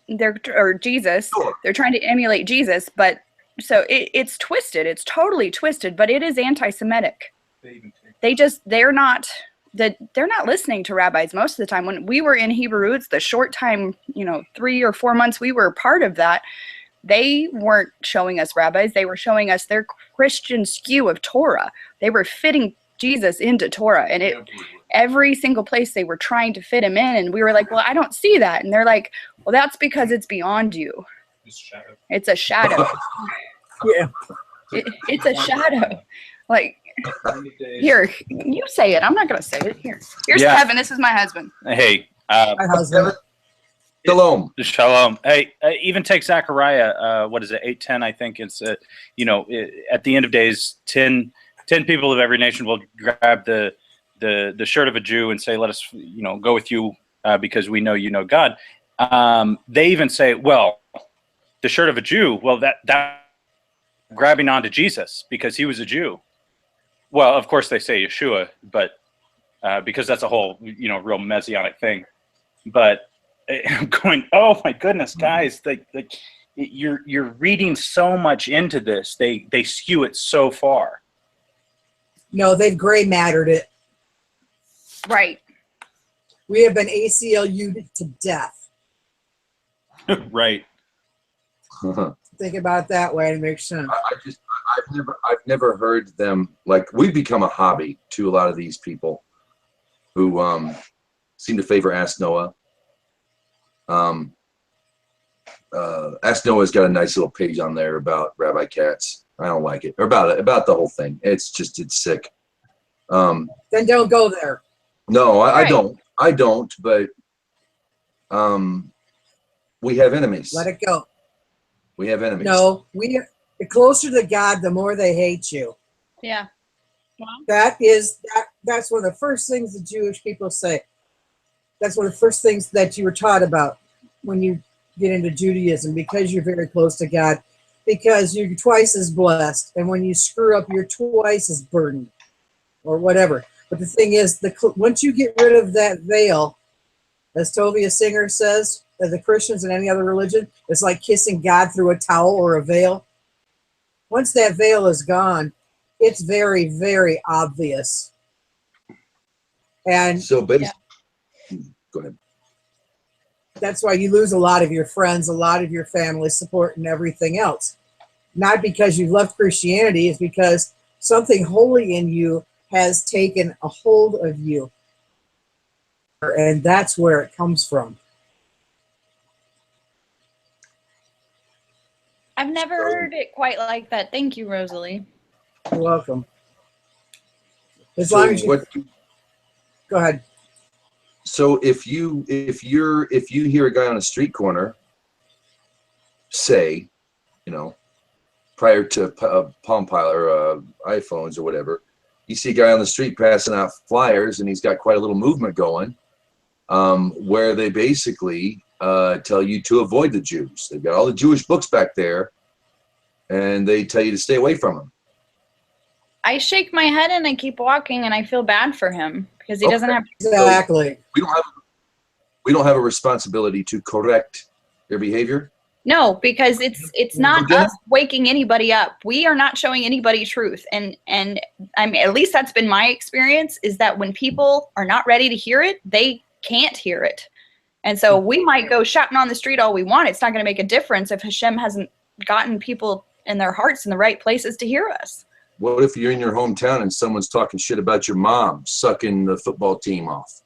or Jesus. They're trying to emulate Jesus, but so it's twisted. It's totally twisted, but it is anti-Semitic. They're not listening to rabbis most of the time. When we were in Hebrew roots, the short time, 3 or 4 months we were part of that, they weren't showing us rabbis. They were showing us their Christian skew of Torah. They were fitting Jesus into Torah, and every single place they were trying to fit him in, and we were like, well, I don't see that. And they're like, well, that's because it's beyond you. It's a shadow. Yeah. It's a shadow. Like, here, you say it. I'm not going to say it. Here's Kevin. This is my husband. Hey. My husband. Shalom. Shalom. Hey, even take Zechariah. What is it? 8:10. I think it's. At the end of days, 10 people of every nation will grab the shirt of a Jew and say, "Let us, go with you because we know you know God." They even say, "Well, the shirt of a Jew. Well, that grabbing onto Jesus because he was a Jew." Well, of course they say Yeshua, but because that's a whole real messianic thing. But I'm going, oh my goodness, guys! You're reading so much into this. They skew it so far. No, they've gray mattered it. Right. We have been ACLU'd to death. Right. Think about it that way, and it makes sense. I've never heard them, like, we've become a hobby to a lot of these people who seem to favor Ask Noah. Ask Noah's got a nice little page on there about Rabbi Katz. I don't like it. Or about the whole thing. It's sick. Then don't go there. No, I Right. don't, but we have enemies. Let it go. We have enemies. No, the closer to God, the more they hate you. Yeah. That's one of the first things the Jewish people say. That's one of the first things that you were taught about when you get into Judaism, because you're very close to God, because you're twice as blessed, and when you screw up, you're twice as burdened, or whatever. But the thing is, once you get rid of that veil, as Tovia Singer says, as the Christians and any other religion, it's like kissing God through a towel or a veil. Once that veil is gone, it's very, very obvious. And So basically, go ahead. that's why you lose a lot of your friends, a lot of your family support, and everything else. Not because you've left Christianity, it's because something holy in you has taken a hold of you. And that's where it comes from. I've never heard it quite like that. Thank you, Rosalie. You're welcome. As long as you go ahead. So if you hear a guy on a street corner say, prior to Palm Pilot or iPhones or whatever, you see a guy on the street passing out flyers, and he's got quite a little movement going, where they basically tell you to avoid the Jews. They've got all the Jewish books back there, and they tell you to stay away from them. I shake my head and I keep walking, and I feel bad for him because he doesn't have. Exactly. We don't have a responsibility to correct their behavior. No, because it's not us waking anybody up. We are not showing anybody truth, and I mean, at least that's been my experience. Is that when people are not ready to hear it, they can't hear it, and so we might go shouting on the street all we want. It's not going to make a difference if Hashem hasn't gotten people in their hearts in the right places to hear us. What if you're in your hometown and someone's talking shit about your mom sucking the football team off?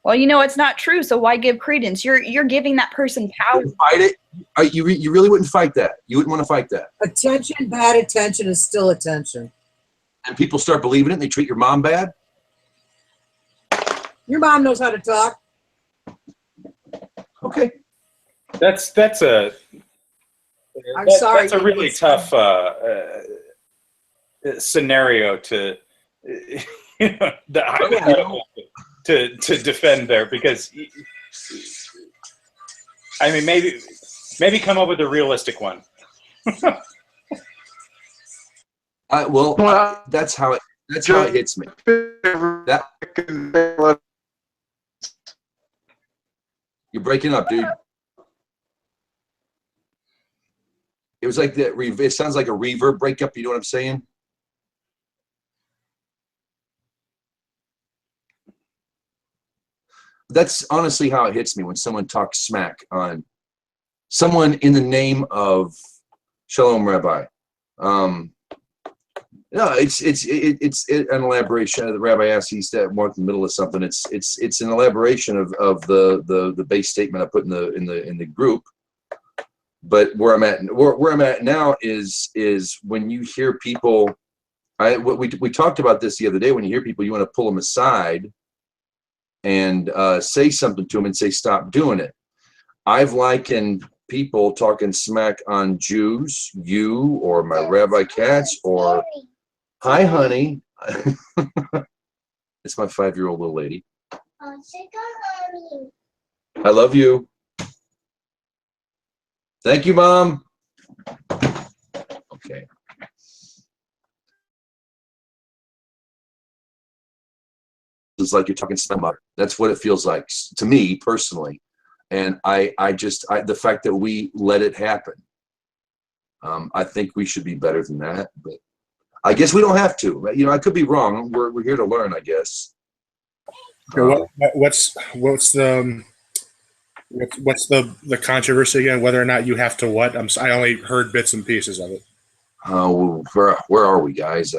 Well, it's not true, so why give credence? You're giving that person power. Fight it. You really wouldn't fight that. You wouldn't want to fight that. Attention, bad attention is still attention. And people start believing it, and they treat your mom bad. Your mom knows how to talk. Okay. That's a really tough scenario to to defend there, because I mean maybe come up with a realistic one. That's how it hits me. You're breaking up, dude. It was like that. It sounds like a reverb breakup. You know what I'm saying? That's honestly how it hits me when someone talks smack on someone in the name of Shalom Rabbi. No, it's an elaboration. The rabbi asked, he's more in the middle of something. It's an elaboration of the base statement I put in the group. But where I'm at now is when you hear people. We talked about this the other day. When you hear people, you want to pull them aside and say something to them and say, stop doing it. I've likened people talking smack on Jews, you or my Rabbi Katz, or hi, honey. It's my 5-year-old little lady. I love you. Thank you, Mom. Okay. It's like you're talking smack about her. That's what it feels like to me personally. And the fact that we let it happen, I think we should be better than that. But I guess we don't have to. You know, I could be wrong. We're here to learn, I guess. What's the controversy again? Whether or not you have to what? I only heard bits and pieces of it. Where are we, guys?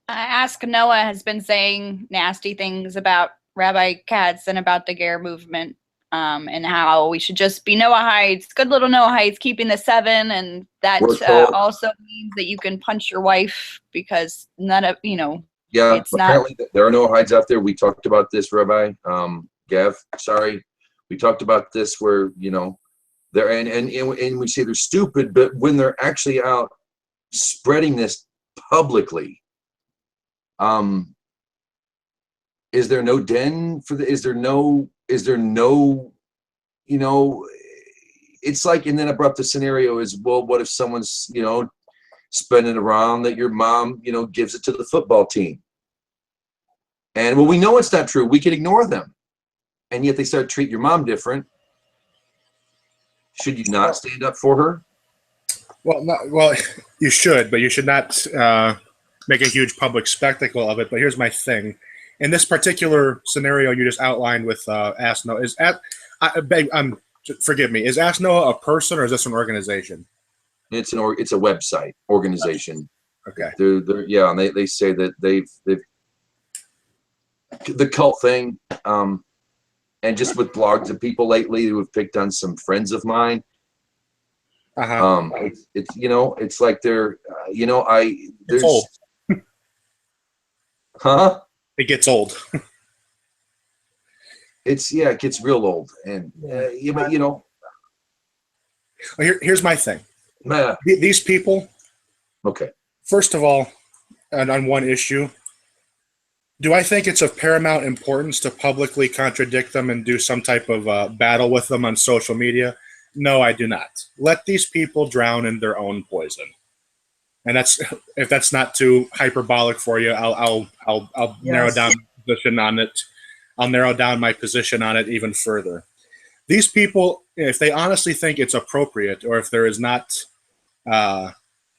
Ask Noah has been saying nasty things about Rabbi Katz and about the Ger movement, and how we should just be Noahides, good little Noahides, keeping the 7, and that also means that you can punch your wife because none of, yeah, it's apparently not. There are Noahides out there. We talked about this, Rabbi Gav. Sorry, we talked about this where they're and we say they're stupid, but when they're actually out spreading this publicly, is there no den for the? Is there no? It's like, and then I brought up the scenario is, well, what if someone's spending around that your mom gives it to the football team, and well, we know it's not true. We can ignore them, and yet they start treating your mom different. Should you not stand up for her? Well, you should, but you should not make a huge public spectacle of it. But here's my thing: in this particular scenario you just outlined with Ask Noah, forgive me, is Ask Noah a person or is this an organization? It's a website organization. Okay. Yeah, and they say that they've the cult thing, and just with blogs of people lately who have picked on some friends of mine. It's like they're It's old. Huh? It gets old. It gets real old, and Here's my thing. These people. Okay. First of all, and on one issue, do I think it's of paramount importance to publicly contradict them and do some type of battle with them on social media? No, I do not. Let these people drown in their own poison. And if that's not too hyperbolic for you, I'll narrow down my position on it. I'll narrow down my position on it even further. These people, if they honestly think it's appropriate, or if there is not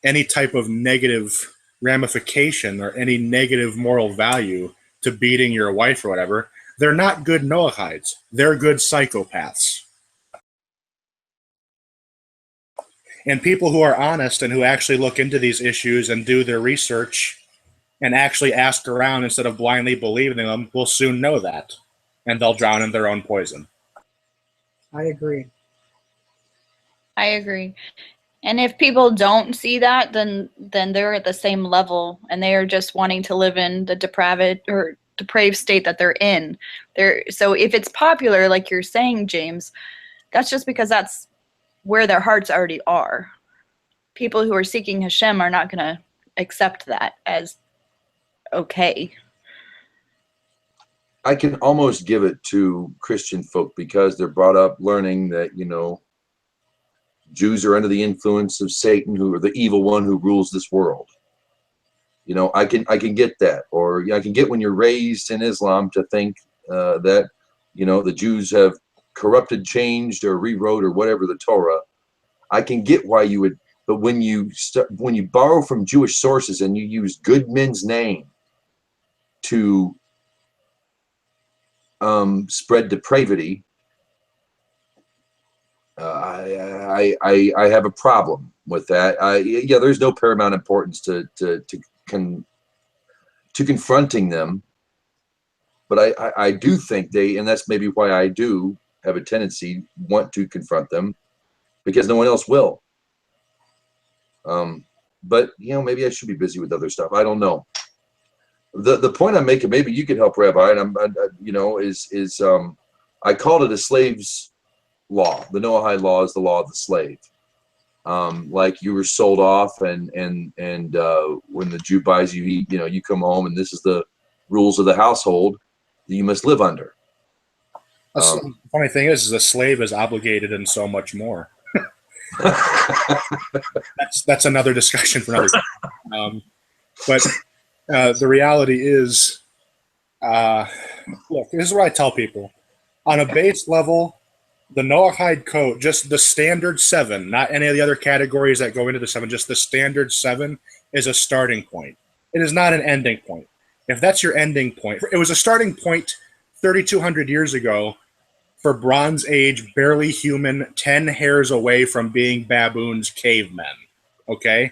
any type of negative ramification or any negative moral value to beating your wife or whatever, they're not good Noahides. They're good psychopaths. And people who are honest and who actually look into these issues and do their research and actually ask around instead of blindly believing them will soon know that, and they'll drown in their own poison. I agree. And if people don't see that, then they're at the same level, and they are just wanting to live in the depraved state that they're in. So if it's popular, like you're saying, James, that's just because that's where their hearts already are. People who are seeking Hashem are not going to accept that as okay. I can almost give it to Christian folk because they're brought up learning that, Jews are under the influence of Satan, who are the evil one who rules this world. I can get that. Or I can get when you're raised in Islam to think that, the Jews have corrupted, changed, or rewrote, or whatever the Torah. I can get why you would, but when you borrow from Jewish sources and you use good men's name to spread depravity, I have a problem with that. There's no paramount importance to confronting them, but I do think and that's maybe why I do have a tendency want to confront them, because no one else will. But maybe I should be busy with other stuff. I don't know. The point I'm making, maybe you could help, Rabbi, and I called it a slave's law. The Noahide law is the law of the slave. Like you were sold off, and when the Jew buys you, you come home, and this is the rules of the household that you must live under. The funny thing is a slave is obligated in so much more. That's another discussion for another time. But the reality is, look, this is what I tell people. On a base level, the Noahide code, just the standard 7, not any of the other categories that go into the 7, just the standard 7 is a starting point. It is not an ending point. If that's your ending point, it was a starting point 3,200 years ago for Bronze Age, barely human, 10 hairs away from being baboons, cavemen. Okay?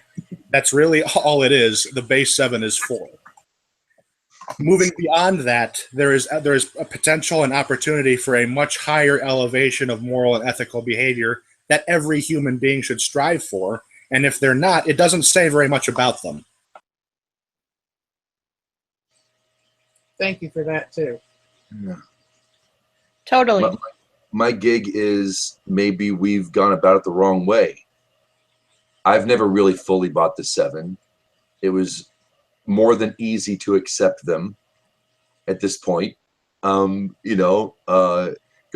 That's really all it is. The base 7 is 4. Moving beyond that, there is a potential and opportunity for a much higher elevation of moral and ethical behavior that every human being should strive for. And if they're not, it doesn't say very much about them. Thank you for that too. Yeah. Totally. My gig is maybe we've gone about it the wrong way. I've never really fully bought the 7. It was more than easy to accept them at this point. Go through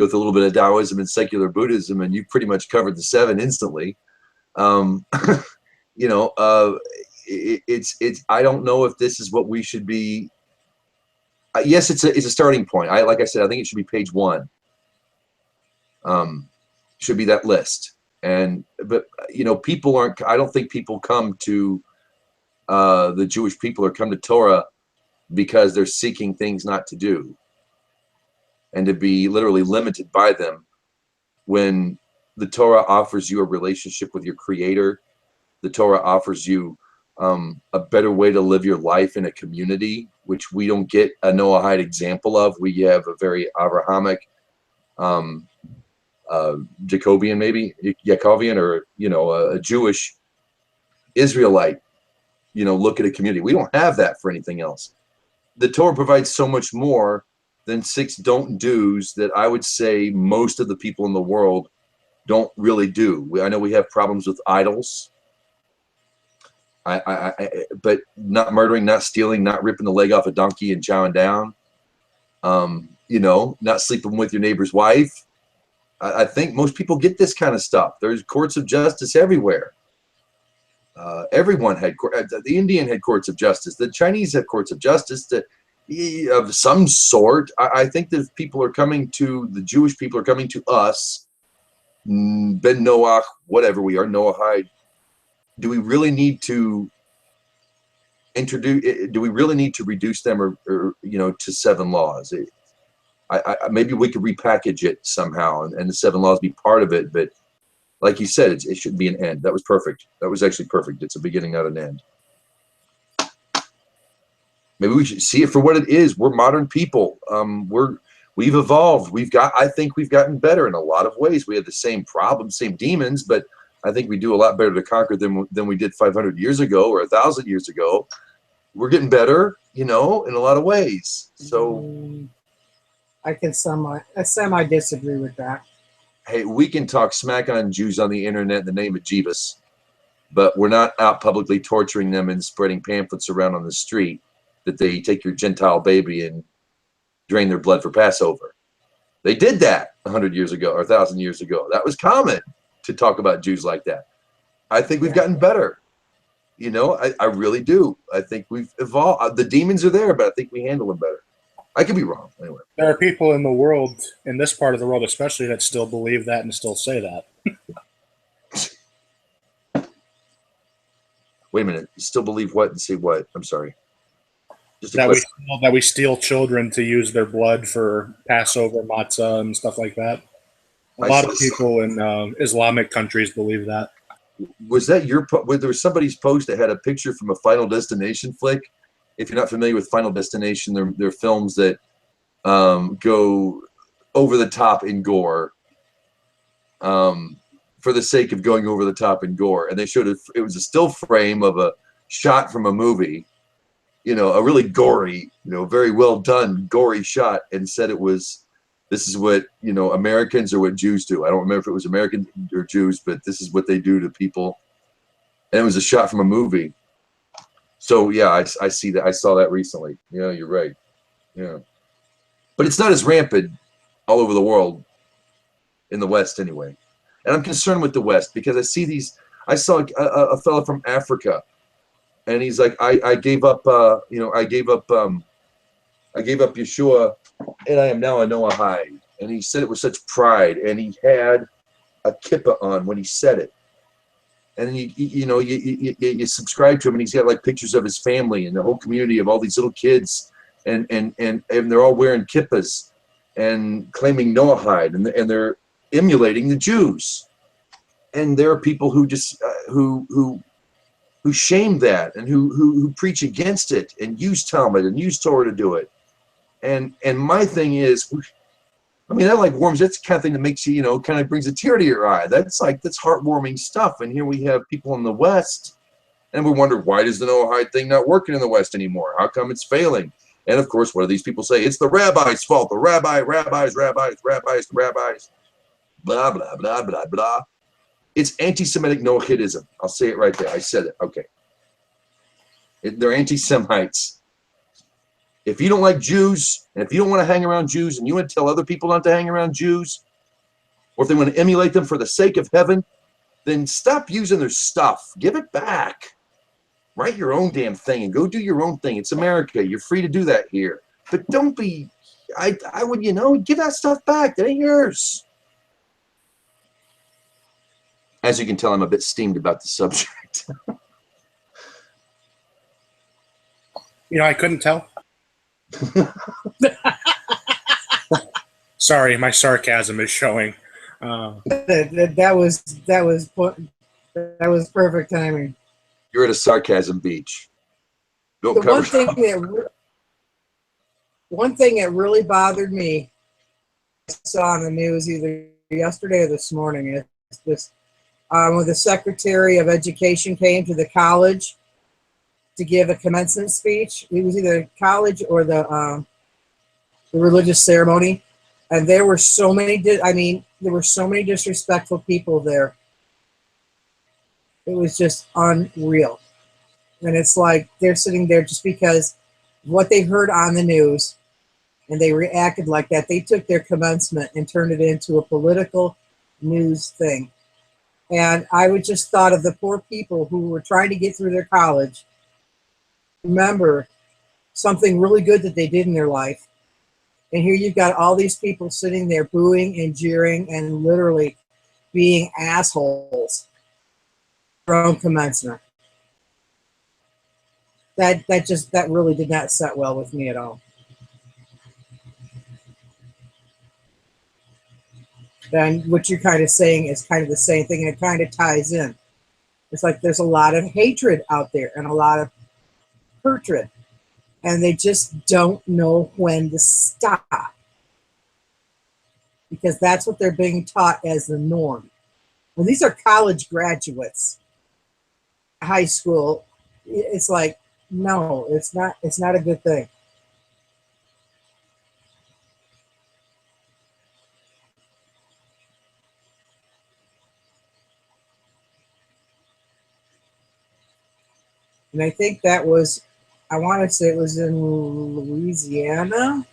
a little bit of Taoism and secular Buddhism, and you pretty much covered the 7 instantly. It's I don't know if this is what we should be. Yes, it's a starting point. Like I said, I think it should be page 1. Should be that list. But people aren't. I don't think people come to the Jewish people or come to Torah because they're seeking things not to do and to be literally limited by them. When the Torah offers you a relationship with your Creator, the Torah offers you a better way to live your life in a community, which we don't get a Noahide example of. We have a very Abrahamic, Jacobian, maybe Yacobian, or a Jewish Israelite look at a community. We don't have that for anything else. The Torah provides so much more than 6 don't do's that I would say most of the people in the world don't really do. I know we have problems with idols, but not murdering, not stealing, not ripping the leg off a donkey and chowing down, not sleeping with your neighbor's wife. I think most people get this kind of stuff. There's courts of justice everywhere. Everyone had the Indian had courts of justice. The Chinese had courts of justice of some sort. I think that people are coming to the Jewish people are coming to us, Ben Noach, whatever we are, Noahide. Do we really need to introduce? Do we really need to reduce them, or to 7 laws? Maybe we could repackage it somehow, and the 7 laws be part of it, but. Like you said, it should be an end. That was perfect. That was actually perfect. It's a beginning, not an end. Maybe we should see it for what it is. We're modern people. We've evolved. I think we've gotten better in a lot of ways. We have the same problems, same demons, but I think we do a lot better to conquer them than we did 500 years ago or 1,000 years ago. We're getting better, in a lot of ways. So I can semi disagree with that. Hey, we can talk smack on Jews on the internet in the name of Jeebus, but we're not out publicly torturing them and spreading pamphlets around on the street that they take your Gentile baby and drain their blood for Passover. They did that 100 years ago or 1,000 years ago. That was common to talk about Jews like that. I think we've gotten better. I really do. I think we've evolved. The demons are there, but I think we handle them better. I could be wrong. Anyway, there are people in the world, in this part of the world especially, that still believe that and still say that. Wait a minute. Still believe what and say what? I'm sorry. That we steal children to use their blood for Passover, matzah, and stuff like that. A lot of people in Islamic countries believe that. Was that there was somebody's post that had a picture from a Final Destination flick? If you're not familiar with Final Destination, they're films that go over the top in gore for the sake of going over the top in gore. And they showed it was a still frame of a shot from a movie, a really gory, very well done, gory shot, and said it was this is what, you know, Americans or what Jews do. I don't remember if it was Americans or Jews, but this is what they do to people. And it was a shot from a movie. So yeah, I see that. I saw that recently. Yeah, you're right. Yeah, but it's not as rampant all over the world, in the West anyway. And I'm concerned with the West because I see these. I saw a fella from Africa, and he's like, I gave up. You know, I gave up Yeshua, and I am now a Noahide. And he said it with such pride, and he had a kippah on when he said it. And you subscribe to him, and he's got like pictures of his family and the whole community of all these little kids, and they're all wearing kippahs and claiming Noahide, and they're emulating the Jews. And there are people who just who shame that, and who preach against it, and use Talmud and use Torah to do it. And my thing is, I mean, that like warms. That's the kind of thing that makes you, you know, kind of brings a tear to your eye. That's heartwarming stuff. And here we have people in the West, and we wonder, why does the Noahide thing not working in the West anymore? How come it's failing? And of course, what do these people say? It's the rabbis' fault. The rabbis, blah, blah, blah, blah, blah. It's anti-Semitic Noahidism. I'll say it right there. I said it. Okay. They're anti-Semites. If you don't like Jews, and if you don't want to hang around Jews, and you want to tell other people not to hang around Jews, or if they want to emulate them for the sake of heaven, then stop using their stuff. Give it back. Write your own damn thing and go do your own thing. It's America. You're free to do that here. But don't be, I would, you know, give that stuff back. That ain't yours. As you can tell, I'm a bit steamed about the subject. You know, I couldn't tell. Sorry, my sarcasm is showing. That was perfect timing. You're at a sarcasm beach. Don't The cover. one thing that really bothered me, I saw on the news either yesterday or this morning, is this when the Secretary of Education came to the college to give a commencement speech. It was either college or the religious ceremony, and there were so many. There were so many disrespectful people there. It was just unreal, and it's like they're sitting there just because what they heard on the news, and they reacted like that. They took their commencement and turned it into a political news thing, and I would just thought of the poor people who were trying to get through their college. Remember something really good that they did in their life, and here you've got all these people sitting there booing and jeering and literally being assholes for their own commencement. That really did not set well with me at all. And what you're kind of saying is kind of the same thing, and it kind of ties in. It's like there's a lot of hatred out there and a lot of hatred, and they just don't know when to stop, because that's what they're being taught as the norm. Well, these are college graduates, high school. It's like, no, it's not a good thing. And I think that was, I want to say it was in Louisiana.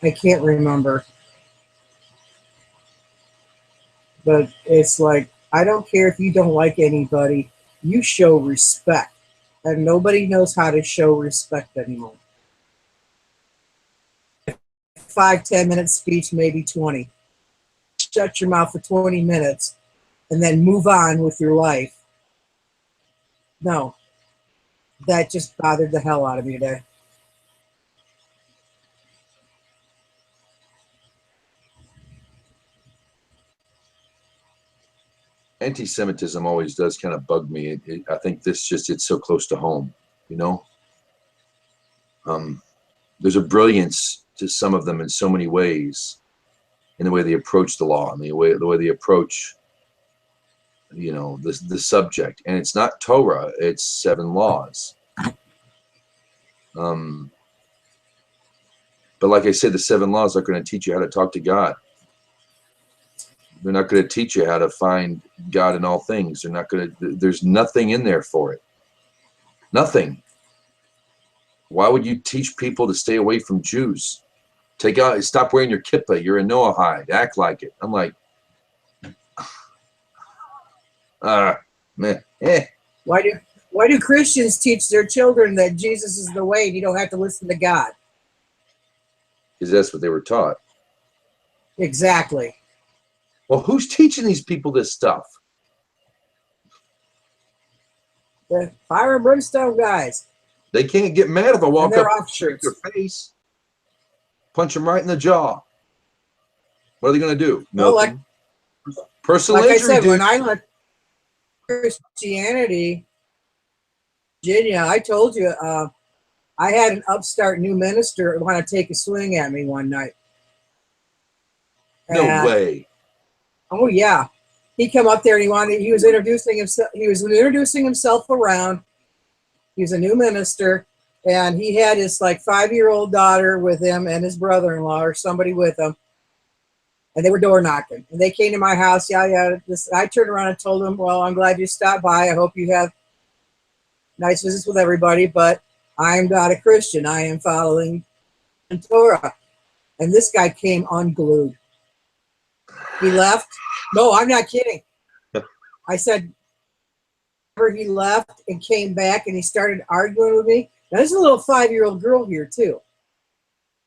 I can't remember. But it's like, I don't care if you don't like anybody, you show respect. And nobody knows how to show respect anymore. 5-10 minute speech, maybe 20. Shut your mouth for 20 minutes and then move on with your life. No. That just bothered the hell out of me today. Anti-Semitism always does kind of bug me. I think it's so close to home, you know? There's a brilliance to some of them in so many ways, in the way they approach the law, and the way they approach, you know, the subject. And it's not Torah, it's 7 laws. But But like I said, the 7 laws aren't going to teach you how to talk to God. They're not going to teach you how to find God in all things. They're not going to. There's nothing in there for it. Nothing. Why would you teach people to stay away from Jews? Stop wearing your kippah. You're a Noahide. Act like it. I'm like, man. Why do Christians teach their children that Jesus is the way and you don't have to listen to God? Because that's what they were taught. Exactly. Well, who's teaching these people this stuff? The fire and brimstone guys. They can't get mad if I walk up and shake offshoots. their face. Punch them right in the jaw. What are they going to do? No, Nothing. Personal like injury, I said, dude. when I left Christianity, Virginia, I told you, I had an upstart new minister want to take a swing at me one night. No way. Oh yeah, he come up there and he was introducing himself. He was introducing himself around. He was a new minister, and he had his like 5-year-old daughter with him and his brother-in-law or somebody with him, and they were door knocking. And they came to my house. Yeah. I turned around and told them, "Well, I'm glad you stopped by. I hope you have nice visits with everybody, but I am not a Christian. I am following Torah." And this guy came unglued. He left. No, I'm not kidding. I said, he left and came back and he started arguing with me. Now, there's a little 5-year-old girl here too.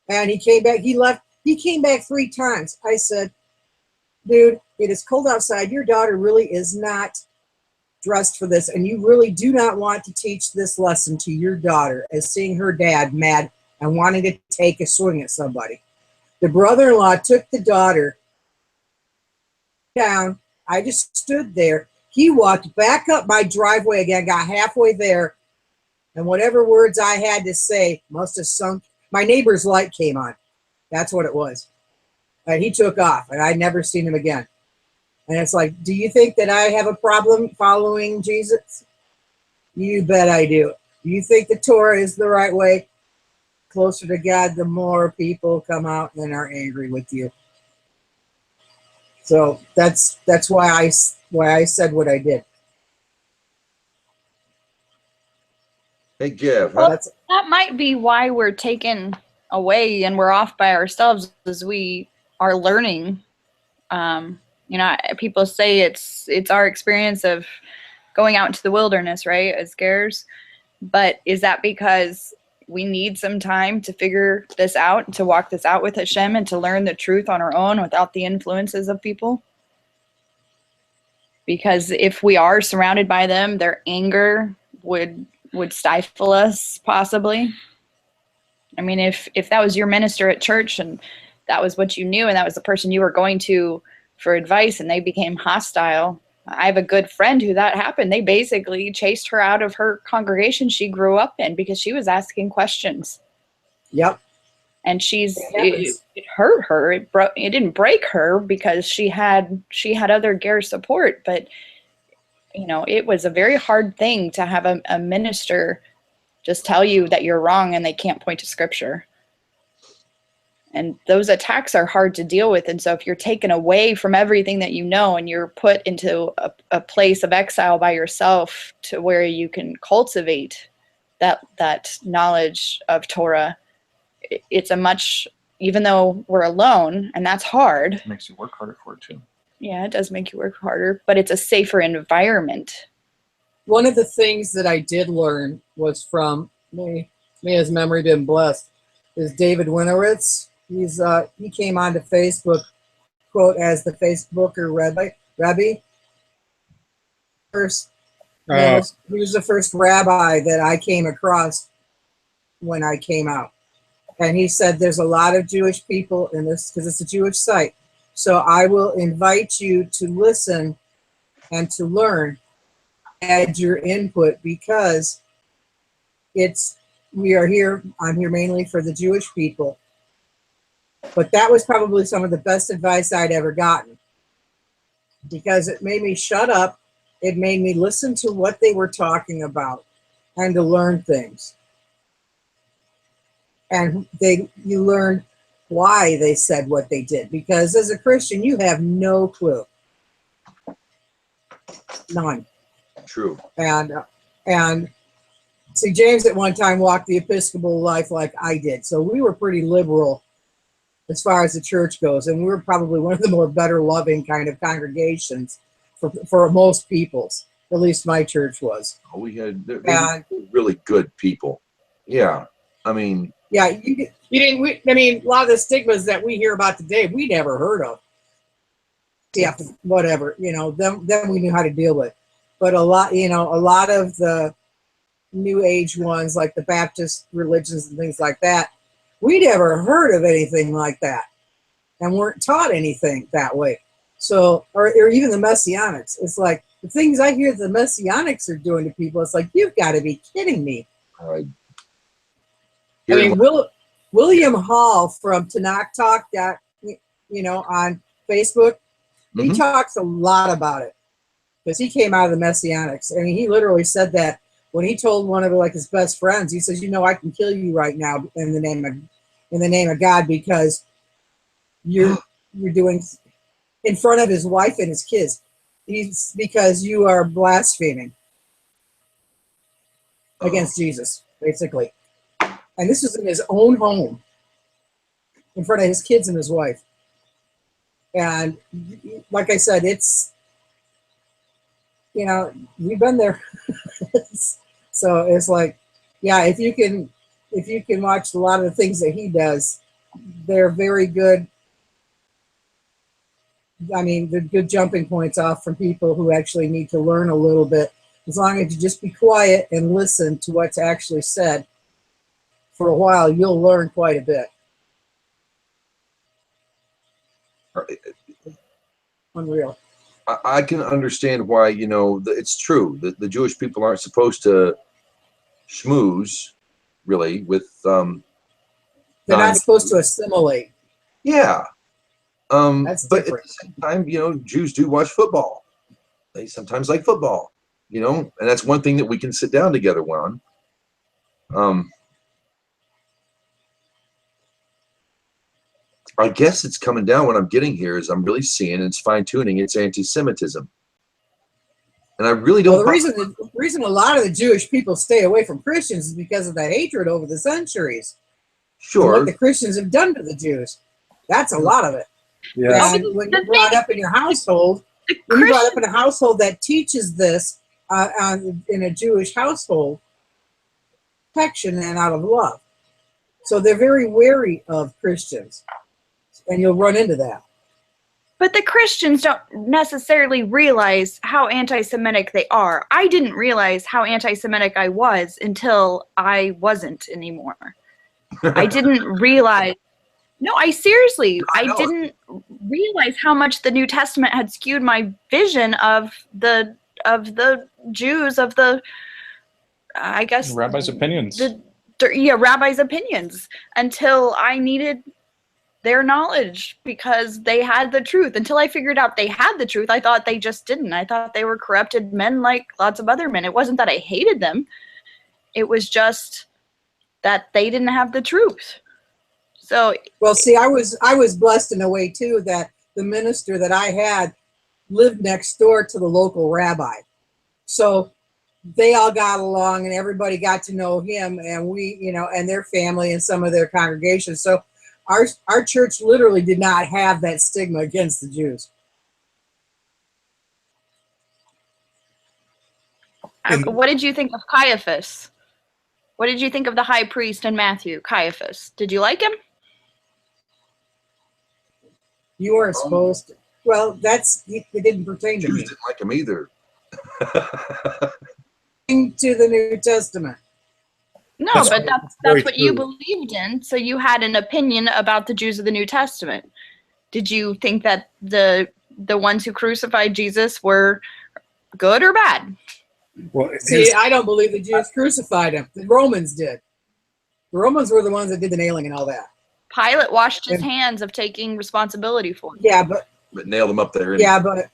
And he came back. He left. He came back 3 times. I said, dude, it is cold outside. Your daughter really is not dressed for this. And you really do not want to teach this lesson to your daughter as seeing her dad mad and wanting to take a swing at somebody. The brother-in-law took the daughter down. I just stood there. He walked back up my driveway again, got halfway there, and whatever words I had to say must have sunk. My neighbor's light came on. That's what it was. And he took off, and I'd never seen him again. And it's like, do you think that I have a problem following Jesus? You bet I do. Do you think the Torah is the right way? Closer to God, the more people come out and are angry with you. So that's why I said what I did. Hey, Gav. Well, that might be why we're taken away and we're off by ourselves as we are learning. People say it's our experience of going out into the wilderness, right, as scares. But is that because we need some time to figure this out, to walk this out with Hashem and to learn the truth on our own without the influences of people? Because if we are surrounded by them, their anger would stifle us, possibly. I mean, if that was your minister at church and that was what you knew and that was the person you were going to for advice and they became hostile. I have a good friend who that happened. They basically chased her out of her congregation she grew up in because she was asking questions. Yep. And it hurt her. It didn't break her because she had other Ger support, but it was a very hard thing to have a minister just tell you that you're wrong and they can't point to scripture. And those attacks are hard to deal with. And so if you're taken away from everything that you know and you're put into a place of exile by yourself to where you can cultivate that knowledge of Torah, it's even though we're alone, and that's hard. It makes you work harder for it too. Yeah, it does make you work harder, but it's a safer environment. One of the things that I did learn was from, may his memory been blessed, is David Winowitz. He came onto Facebook, quote, as the Facebooker Rabbi. He was the first rabbi that I came across when I came out. And he said there's a lot of Jewish people in this because it's a Jewish site. So I will invite you to listen and to learn, add your input, because I'm here mainly for the Jewish people. But that was probably some of the best advice I'd ever gotten, because it made me shut up. It made me listen to what they were talking about and to learn things. And you learn why they said what they did, because as a Christian, you have no clue. None. True. And see, James at one time walked the Episcopal life like I did, so we were pretty liberal as far as the church goes, and we were probably one of the more better loving kind of congregations for most peoples. At least my church was. Oh, we had really good people. Yeah, I mean. Yeah, you didn't. I mean, a lot of the stigmas that we hear about today, we never heard of. Yeah, whatever. Then we knew how to deal with. But a lot of the New Age ones, like the Baptist religions and things like that, we never heard of anything like that, and weren't taught anything that way. So, or even the Messianics. It's like the things I hear the Messianics are doing to people. It's like, you've got to be kidding me. I mean, William Hall from Tanakh Talk, on Facebook, he talks a lot about it because he came out of the Messianics. I mean, he literally said that when he told one of his best friends. He says, I can kill you right now in the name of God, because you're doing in front of his wife and his kids. Because you are blaspheming against Jesus, basically. And this is in his own home, in front of his kids and his wife. And like I said, it's, we've been there. So it's like, yeah, if you can watch a lot of the things that he does, they're very good. I mean, they're good jumping points off from people who actually need to learn a little bit. As long as you just be quiet and listen to what's actually said for a while, you'll learn quite a bit. Unreal. I can understand why, it's true that the Jewish people aren't supposed to schmooze, really, with. They're not supposed to assimilate. Yeah. That's but different. At the same time, Jews do watch football. They sometimes like football, and that's one thing that we can sit down together on. I guess it's coming down. What I'm getting here is I'm really seeing it's fine tuning. It's anti-Semitism, and I really don't. Well, the reason a lot of the Jewish people stay away from Christians is because of that hatred over the centuries. Sure. And what the Christians have done to the Jews. That's a lot of it. Yeah. And when you're brought up in your household, when you're brought up in a household that teaches this in a Jewish household, protection and out of love. So they're very wary of Christians. And you'll run into that. But the Christians don't necessarily realize how anti-Semitic they are. I didn't realize how anti-Semitic I was until I wasn't anymore. I didn't realize. No, I didn't realize how much the New Testament had skewed my vision of the Jews, of the, I guess, rabbis' opinions. Rabbis' opinions, until I needed their knowledge because they had the truth. Until I figured out they had the truth, I thought they just didn't. I thought they were corrupted men like lots of other men. It wasn't that I hated them. It was just that they didn't have the truth. So, well, see, I was blessed in a way too that the minister that I had lived next door to the local rabbi. So they all got along and everybody got to know him, and we, and their family and some of their congregations. So our church literally did not have that stigma against the Jews. What did you think of Caiaphas? What did you think of the high priest in Matthew, Caiaphas? Did you like him? You weren't supposed to. Well, it didn't pertain to me. Jews didn't like him either. To the New Testament. No, but that's what you believed in. So you had an opinion about the Jews of the New Testament. Did you think that the ones who crucified Jesus were good or bad? Well, see, I don't believe the Jews crucified him. The Romans did. The Romans were the ones that did the nailing and all that. Pilate washed his hands of taking responsibility for it. Yeah, but nailed him up there. Yeah, but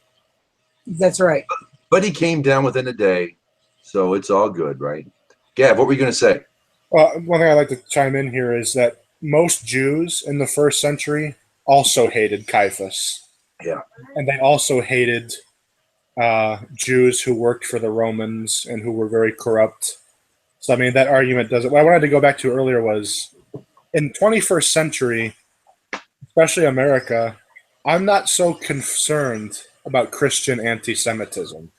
that's right. But he came down within a day, so it's all good, right? Gav, what were you going to say? Well, one thing I'd like to chime in here is that most Jews in the first century also hated Caiaphas. Yeah. And they also hated Jews who worked for the Romans and who were very corrupt. So, I mean, that argument doesn't. What I wanted to go back to earlier was in 21st century, especially America, I'm not so concerned about Christian anti-Semitism.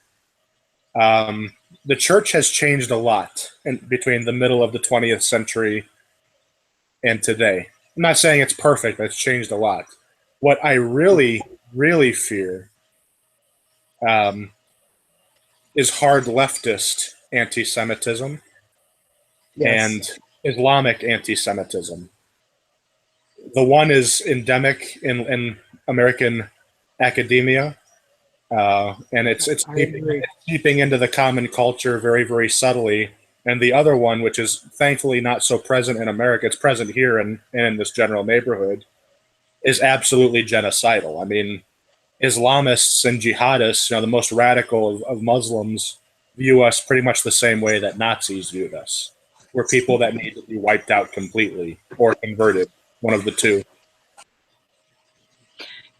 The church has changed a lot between the middle of the 20th century and today. I'm not saying it's perfect, but it's changed a lot. What I really, really fear is hard leftist anti-Semitism and Islamic anti-Semitism. The one is endemic in American academia, and it's seeping into the common culture very, very subtly. And the other one, which is thankfully not so present in America, it's present here and in this general neighborhood, is absolutely genocidal. I mean, Islamists and jihadists, the most radical of Muslims, view us pretty much the same way that Nazis viewed us. We're people that need to be wiped out completely or converted, one of the two.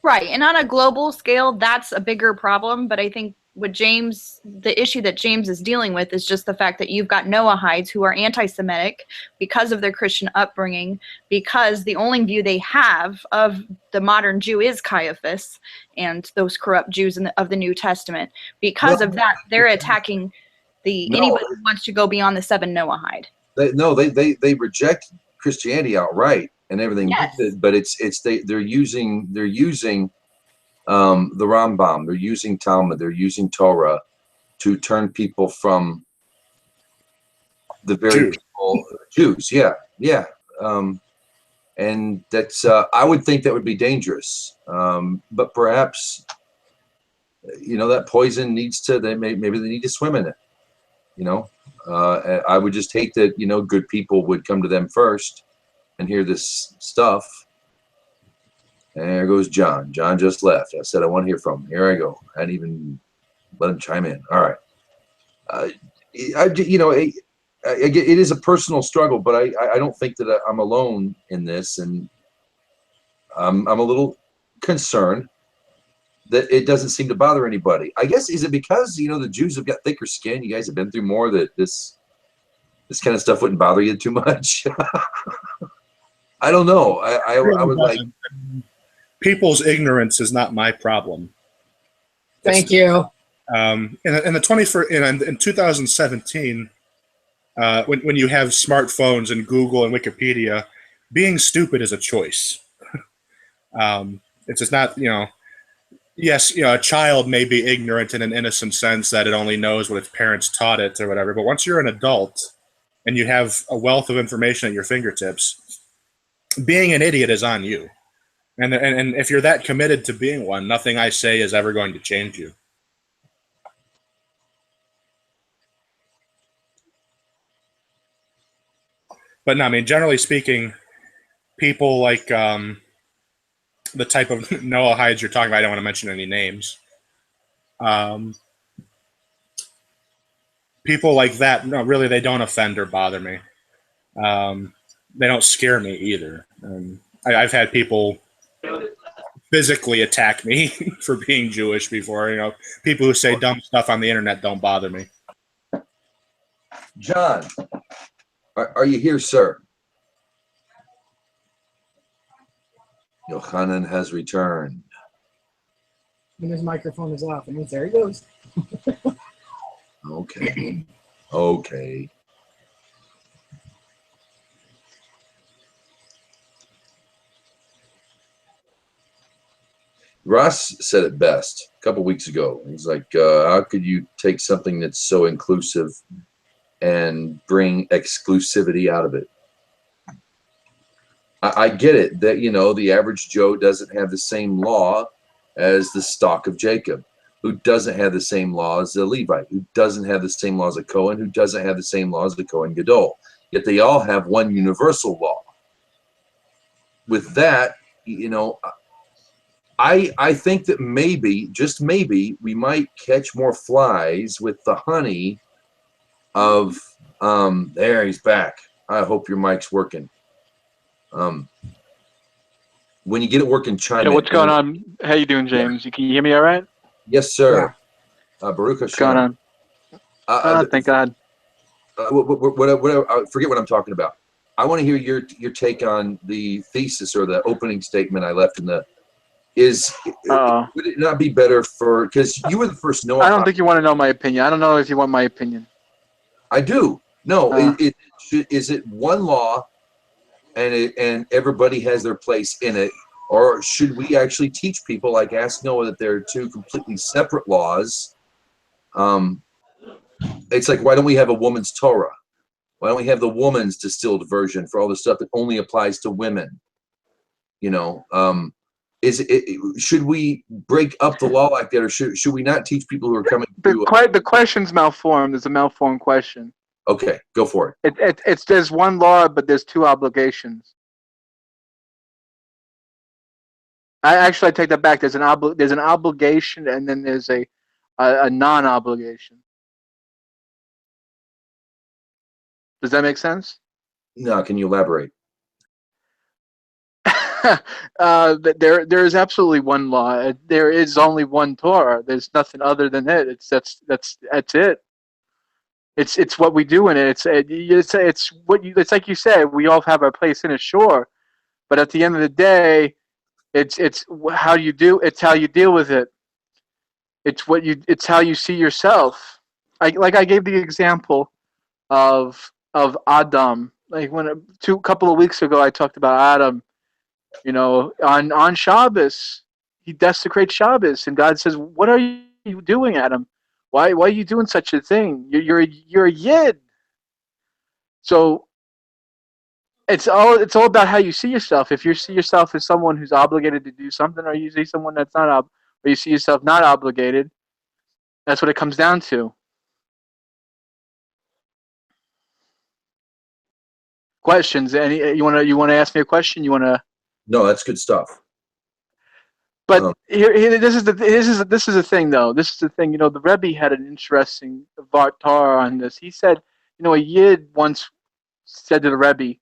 Right. And on a global scale, that's a bigger problem. But I think the issue that James is dealing with is just the fact that you've got Noahides who are anti-Semitic because of their Christian upbringing, because the only view they have of the modern Jew is Caiaphas and those corrupt Jews of the New Testament. Because of that, they're attacking anybody who wants to go beyond the 7 Noahide. They reject Christianity outright and everything. Yes. But they're using the Rambam, they're using Talmud, they're using Torah to turn people from the very Jews. Yeah. And that's I would think that would be dangerous. But perhaps that poison needs to. Maybe they need to swim in it. I would just hate that good people would come to them first and hear this stuff. And there goes John. John just left. I said I want to hear from him. Here I go. I didn't even let him chime in. All right. It is a personal struggle, but I don't think that I'm alone in this, and I'm a little concerned that it doesn't seem to bother anybody. I guess, is it because the Jews have got thicker skin? You guys have been through more, that this kind of stuff wouldn't bother you too much. I don't know. I was like, people's ignorance is not my problem. Thank you. In the 21st, in 2017, when you have smartphones and Google and Wikipedia, being stupid is a choice. It's just not, yes, a child may be ignorant in an innocent sense that it only knows what its parents taught it or whatever. But once you're an adult and you have a wealth of information at your fingertips, being an idiot is on you. And if you're that committed to being one, nothing I say is ever going to change you. But no, I mean, generally speaking, people like the type of Noahides you're talking about, I don't want to mention any names. People like that, no, really, they don't offend or bother me. They don't scare me either. I've had people physically attack me for being Jewish before. People who say dumb stuff on the internet don't bother me. John, are you here, sir? Yochanan has returned. And his microphone is off, and there he goes. Okay. Ross said it best a couple weeks ago. He's like, how could you take something that's so inclusive and bring exclusivity out of it? I get it that, the average Joe doesn't have the same law as the stock of Jacob, who doesn't have the same law as the Levite, who doesn't have the same law as a Cohen, who doesn't have the same law as the Cohen Gadol. Yet they all have one universal law. With that, I think that maybe, just maybe, we might catch more flies with the honey of, there, he's back. I hope your mic's working. When you get at work in China. Yeah, what's going on? How you doing, James? Can you hear me all right? Yes, sir. Baruch What's going on? Thank God. Whatever, I forget what I'm talking about. I want to hear your take on the thesis or the opening statement I left in the. Would it not be better for, because you were the first Noah? I don't think you want to know my opinion. I don't know if you want my opinion. I do. No, is it one law, and everybody has their place in it, or should we actually teach people, like ask Noah, that there are two completely separate laws? It's like, why don't we have a woman's Torah? Why don't we have the woman's distilled version for all the stuff that only applies to women? You know, should we break up the law like that, or should we not teach people who are coming to the question's malformed? It's a malformed question. Okay, go for it. It's there's one law, but there's two obligations. I take that back. There's an obligation, and then there's a non-obligation. Does that make sense? No, can you elaborate? There is absolutely one law. There is only one Torah. There's nothing other than it. That's it. It's what we do in it. It's like you said. We all have our place in it, sure, but at the end of the day, it's how you do. It's how you deal with it. It's how you see yourself. I gave the example of Adam. Like a couple of weeks ago, I talked about Adam. You know, on Shabbos, he desecrates Shabbos, and God says, "What are you doing, Adam? Why are you doing such a thing? You're a yid." So it's all about how you see yourself. If you see yourself as someone who's obligated to do something, or you see someone that's not or you see yourself not obligated, that's what it comes down to. Questions? You want to ask me a question? You want to? No, that's good stuff. But here, this is the thing, though. This is the thing. You know, the Rebbe had an interesting Torah on this. He said, you know, a Yid once said to the Rebbe,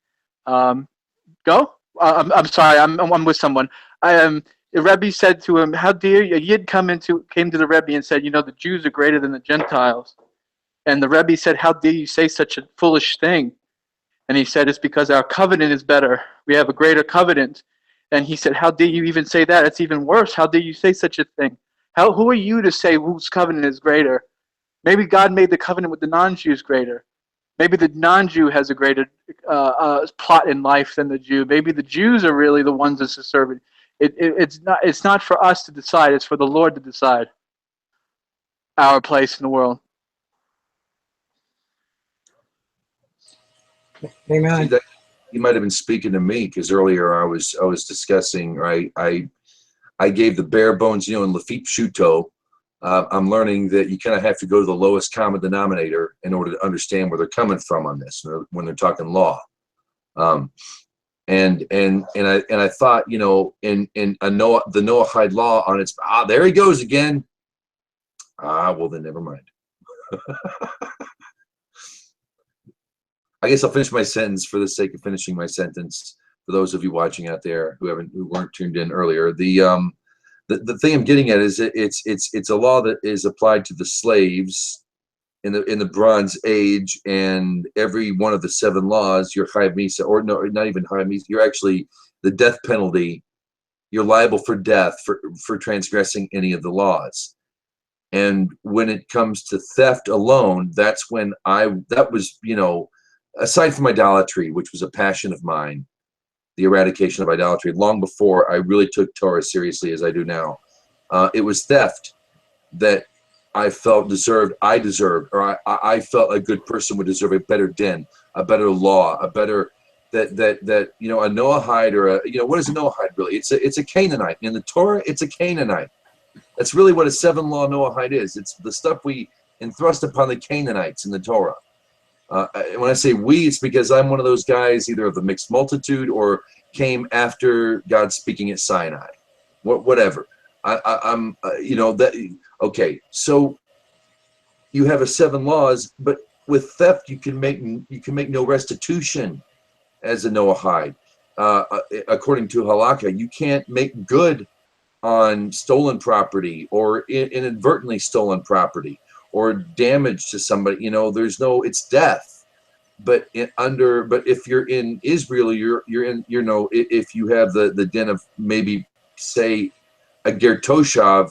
"Go." I'm sorry. I'm with someone. The Rebbe said to him, "How dare you?" A Yid came to the Rebbe and said, "You know, the Jews are greater than the Gentiles." And the Rebbe said, "How dare you say such a foolish thing?" And he said, "It's because our covenant is better. We have a greater covenant." And he said, "How dare you even say that? It's even worse. How dare you say such a thing? Who are you to say whose covenant is greater? Maybe God made the covenant with the non-Jews greater. Maybe the non-Jew has a greater plot in life than the Jew. Maybe the Jews are really the ones that's serving. It's not for us to decide. It's for the Lord to decide our place in the world." Amen. See, you might have been speaking to me, because earlier I was discussing, right? I gave the bare bones, you know, in Lafitte Shuto. I'm learning that you kind of have to go to the lowest common denominator in order to understand where they're coming from on this when they're talking law. And I thought, you know, in the Noahide law on its there he goes again. Well then never mind. I guess I'll finish my sentence for the sake of finishing my sentence. For those of you watching out there who weren't tuned in earlier, the thing I'm getting at is it's a law that is applied to the slaves in the Bronze Age, and every one of the 7 laws, you're chayav misa, or no, not even chayav misa. You're actually the death penalty. You're liable for death for transgressing any of the laws. And when it comes to theft alone, that's when that was, you know, aside from idolatry, which was a passion of mine, the eradication of idolatry, long before I really took Torah seriously as I do now, it was theft that I felt deserved, or I felt a good person would deserve a better din, a better law, a better, that you know, a Noahide, or you know, what is a Noahide really? It's a Canaanite. In the Torah, it's a Canaanite. That's really what a 7-law Noahide is. It's the stuff we enthrust upon the Canaanites in the Torah. When I say we, it's because I'm one of those guys, either of the mixed multitude or came after God speaking at Sinai. Whatever. I'm you know, that. Okay, so you have a 7 laws, but with theft you can make no restitution as a Noahide. according to halakha, you can't make good on stolen property or inadvertently stolen property or damage to somebody. You know, there's no, it's death. But but if you're in Israel, you're in, you know, if you have the din of maybe say a ger toshav,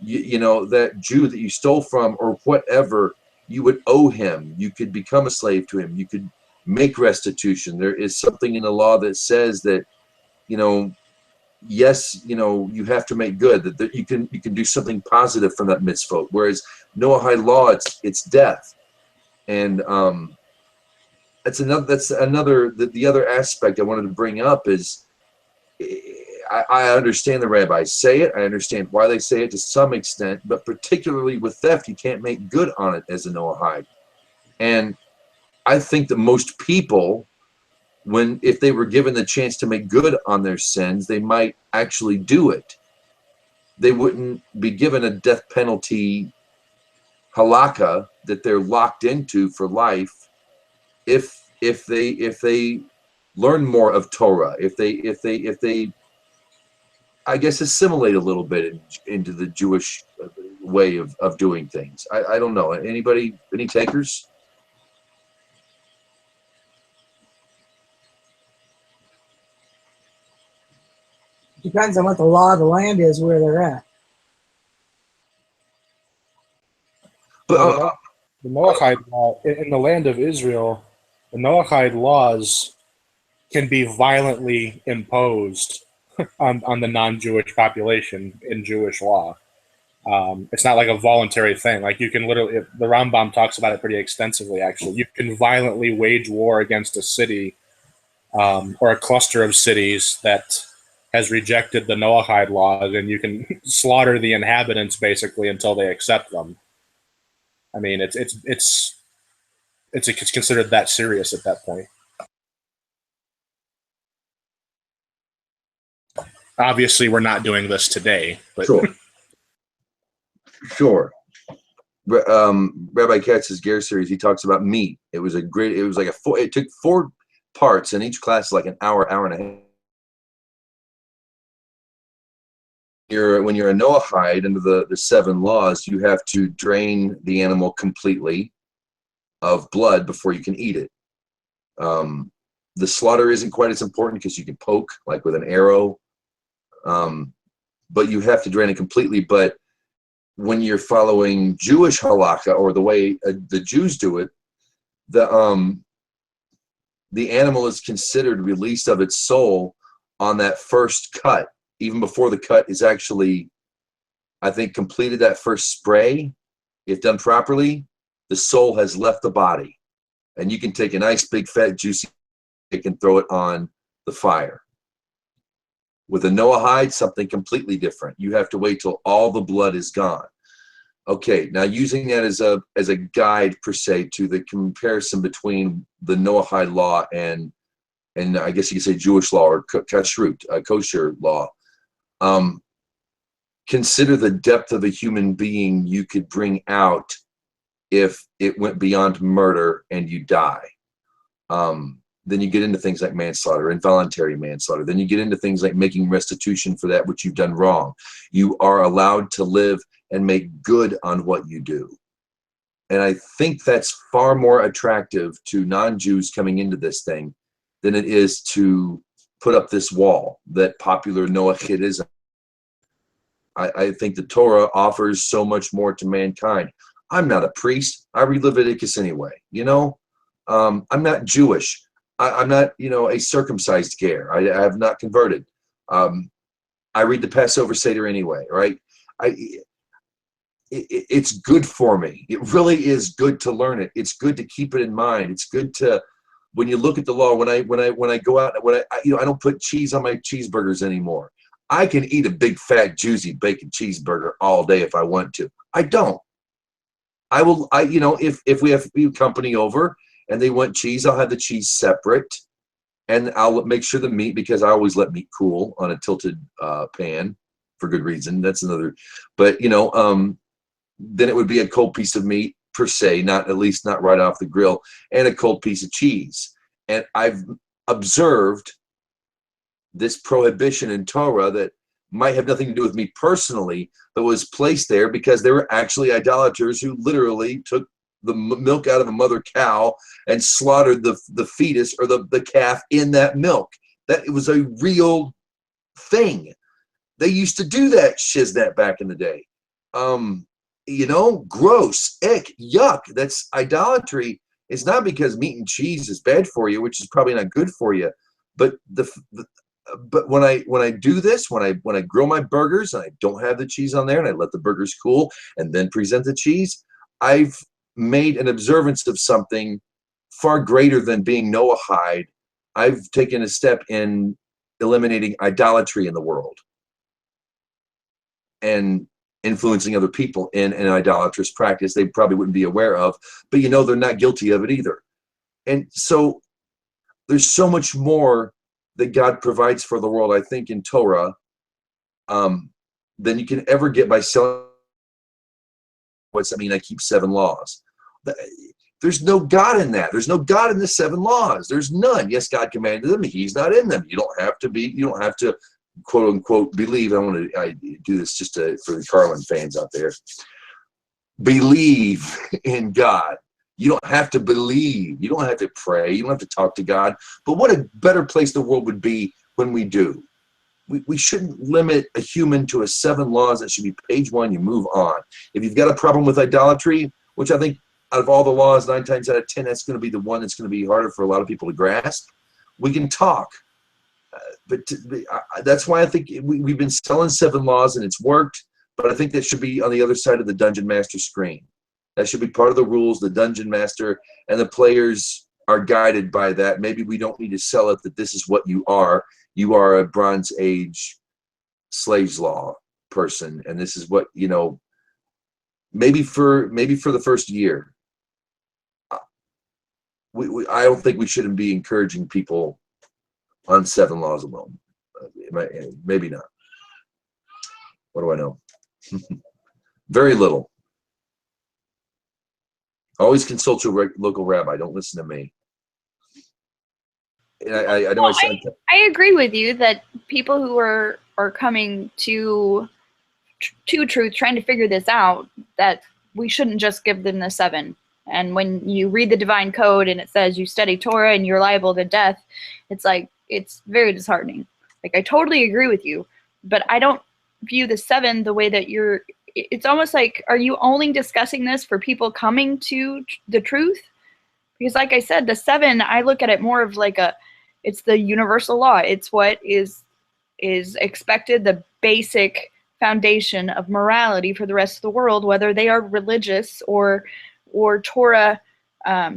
you know, that Jew that you stole from or whatever, you would owe him. You could become a slave to him. You could make restitution. There is something in the law that says that, you know, yes, you know, you have to make good, that you can do something positive from that mitzvot. Whereas Noahide law, it's death. And that's another the other aspect I wanted to bring up is I understand the rabbis say it. I understand why they say it to some extent, but particularly with theft, you can't make good on it as a Noahide. And I think that most people, if they were given the chance to make good on their sins, they might actually do it. They wouldn't be given a death penalty halakha that they're locked into for life if they learn more of Torah, if they I guess assimilate a little bit into the Jewish way of doing things. I don't know. Anybody, any takers? Depends on what the law of the land is where they're at. But the Noahide law in the land of Israel, the Noahide laws can be violently imposed on the non-Jewish population in Jewish law. It's not like a voluntary thing. Like you can literally, the Rambam talks about it pretty extensively. Actually, you can violently wage war against a city or a cluster of cities that has rejected the Noahide laws, and you can slaughter the inhabitants basically until they accept them. I mean, it's considered that serious at that point. Obviously, we're not doing this today, but sure. Rabbi Katz's Ger series, he talks about meat. It was it took 4 parts, and each class is like an hour and a half. When you're a Noahide under the 7 laws, you have to drain the animal completely of blood before you can eat it. The slaughter isn't quite as important because you can poke like with an arrow, but you have to drain it completely. But when you're following Jewish halakha or the way the Jews do it, the animal is considered released of its soul on that first cut. Even before the cut is actually, I think, completed that first spray, if done properly, the soul has left the body. And you can take a nice, big, fat, juicy steak and throw it on the fire. With a Noahide, something completely different. You have to wait till all the blood is gone. Okay, now using that as a guide, per se, to the comparison between the Noahide law and I guess you could say Jewish law or kashrut, kosher law. Consider the depth of a human being you could bring out if it went beyond murder and you die. Then you get into things like manslaughter, involuntary manslaughter. Then you get into things like making restitution for that which you've done wrong. You are allowed to live and make good on what you do. And I think that's far more attractive to non-Jews coming into this thing than it is to put up this wall that popular Noahidism. I think the Torah offers so much more to mankind. I'm not a priest. I read Leviticus anyway. You know, I'm not Jewish. I'm not, you know, a circumcised ger. I have not converted. I read the Passover Seder anyway, right? It's good for me. It really is good to learn it. It's good to keep it in mind. It's good to, when you look at the law, when I go out, I don't put cheese on my cheeseburgers anymore. I can eat a big, fat, juicy bacon cheeseburger all day if I want to. I don't. I will, if we have company over and they want cheese, I'll have the cheese separate. And I'll make sure the meat, because I always let meat cool on a tilted pan for good reason. That's another, but then it would be a cold piece of meat per se, at least not right off the grill, and a cold piece of cheese. And I've observed this prohibition in Torah that might have nothing to do with me personally, but was placed there because there were actually idolaters who literally took the milk out of a mother cow and slaughtered the fetus or the calf in that milk. That it was a real thing. They used to do that shiznat back in the day. You know, gross, ick, yuck. That's idolatry. It's not because meat and cheese is bad for you, which is probably not good for you, but but when I do this, when I grill my burgers and I don't have the cheese on there and I let the burgers cool and then present the cheese, I've made an observance of something far greater than being Noahide. I've taken a step in eliminating idolatry in the world and influencing other people in an idolatrous practice they probably wouldn't be aware of, but you know they're not guilty of it either. And so there's so much more that God provides for the world, I think, in Torah, than you can ever get by selling. What's that mean? I keep 7 laws. There's no God in that. There's no God in the 7 laws. There's none. Yes, God commanded them. He's not in them. You don't have to quote unquote believe. I do this just for the Carlin fans out there. Believe in God. You don't have to believe. You don't have to pray. You don't have to talk to God. But what a better place the world would be when we do. We shouldn't limit a human to a 7 laws. That should be page 1. You move on. If you've got a problem with idolatry, which I think out of all the laws, 9 times out of 10, that's going to be the one that's going to be harder for a lot of people to grasp. We can talk. That's why I think we've been selling 7 laws and it's worked. But I think that should be on the other side of the dungeon master screen. That should be part of the rules. The dungeon master and the players are guided by that. Maybe we don't need to sell it that this is what you are. You are a Bronze Age slaves law person, and this is what, you know, maybe for the first year. I don't think we shouldn't be encouraging people on 7 laws alone. Maybe not. What do I know? Very little. Always consult your local rabbi. Don't listen to me. And I know I agree with you that people who are coming to truth, trying to figure this out, that we shouldn't just give them the 7. And when you read the divine code and it says you study Torah and you're liable to death, it's like, it's very disheartening. Like, I totally agree with you, but I don't view the 7 the way that it's almost like, are you only discussing this for people coming to the truth? Because like I said, the 7, I look at it more of like it's the universal law. It's what is expected, the basic foundation of morality for the rest of the world, whether they are religious or Torah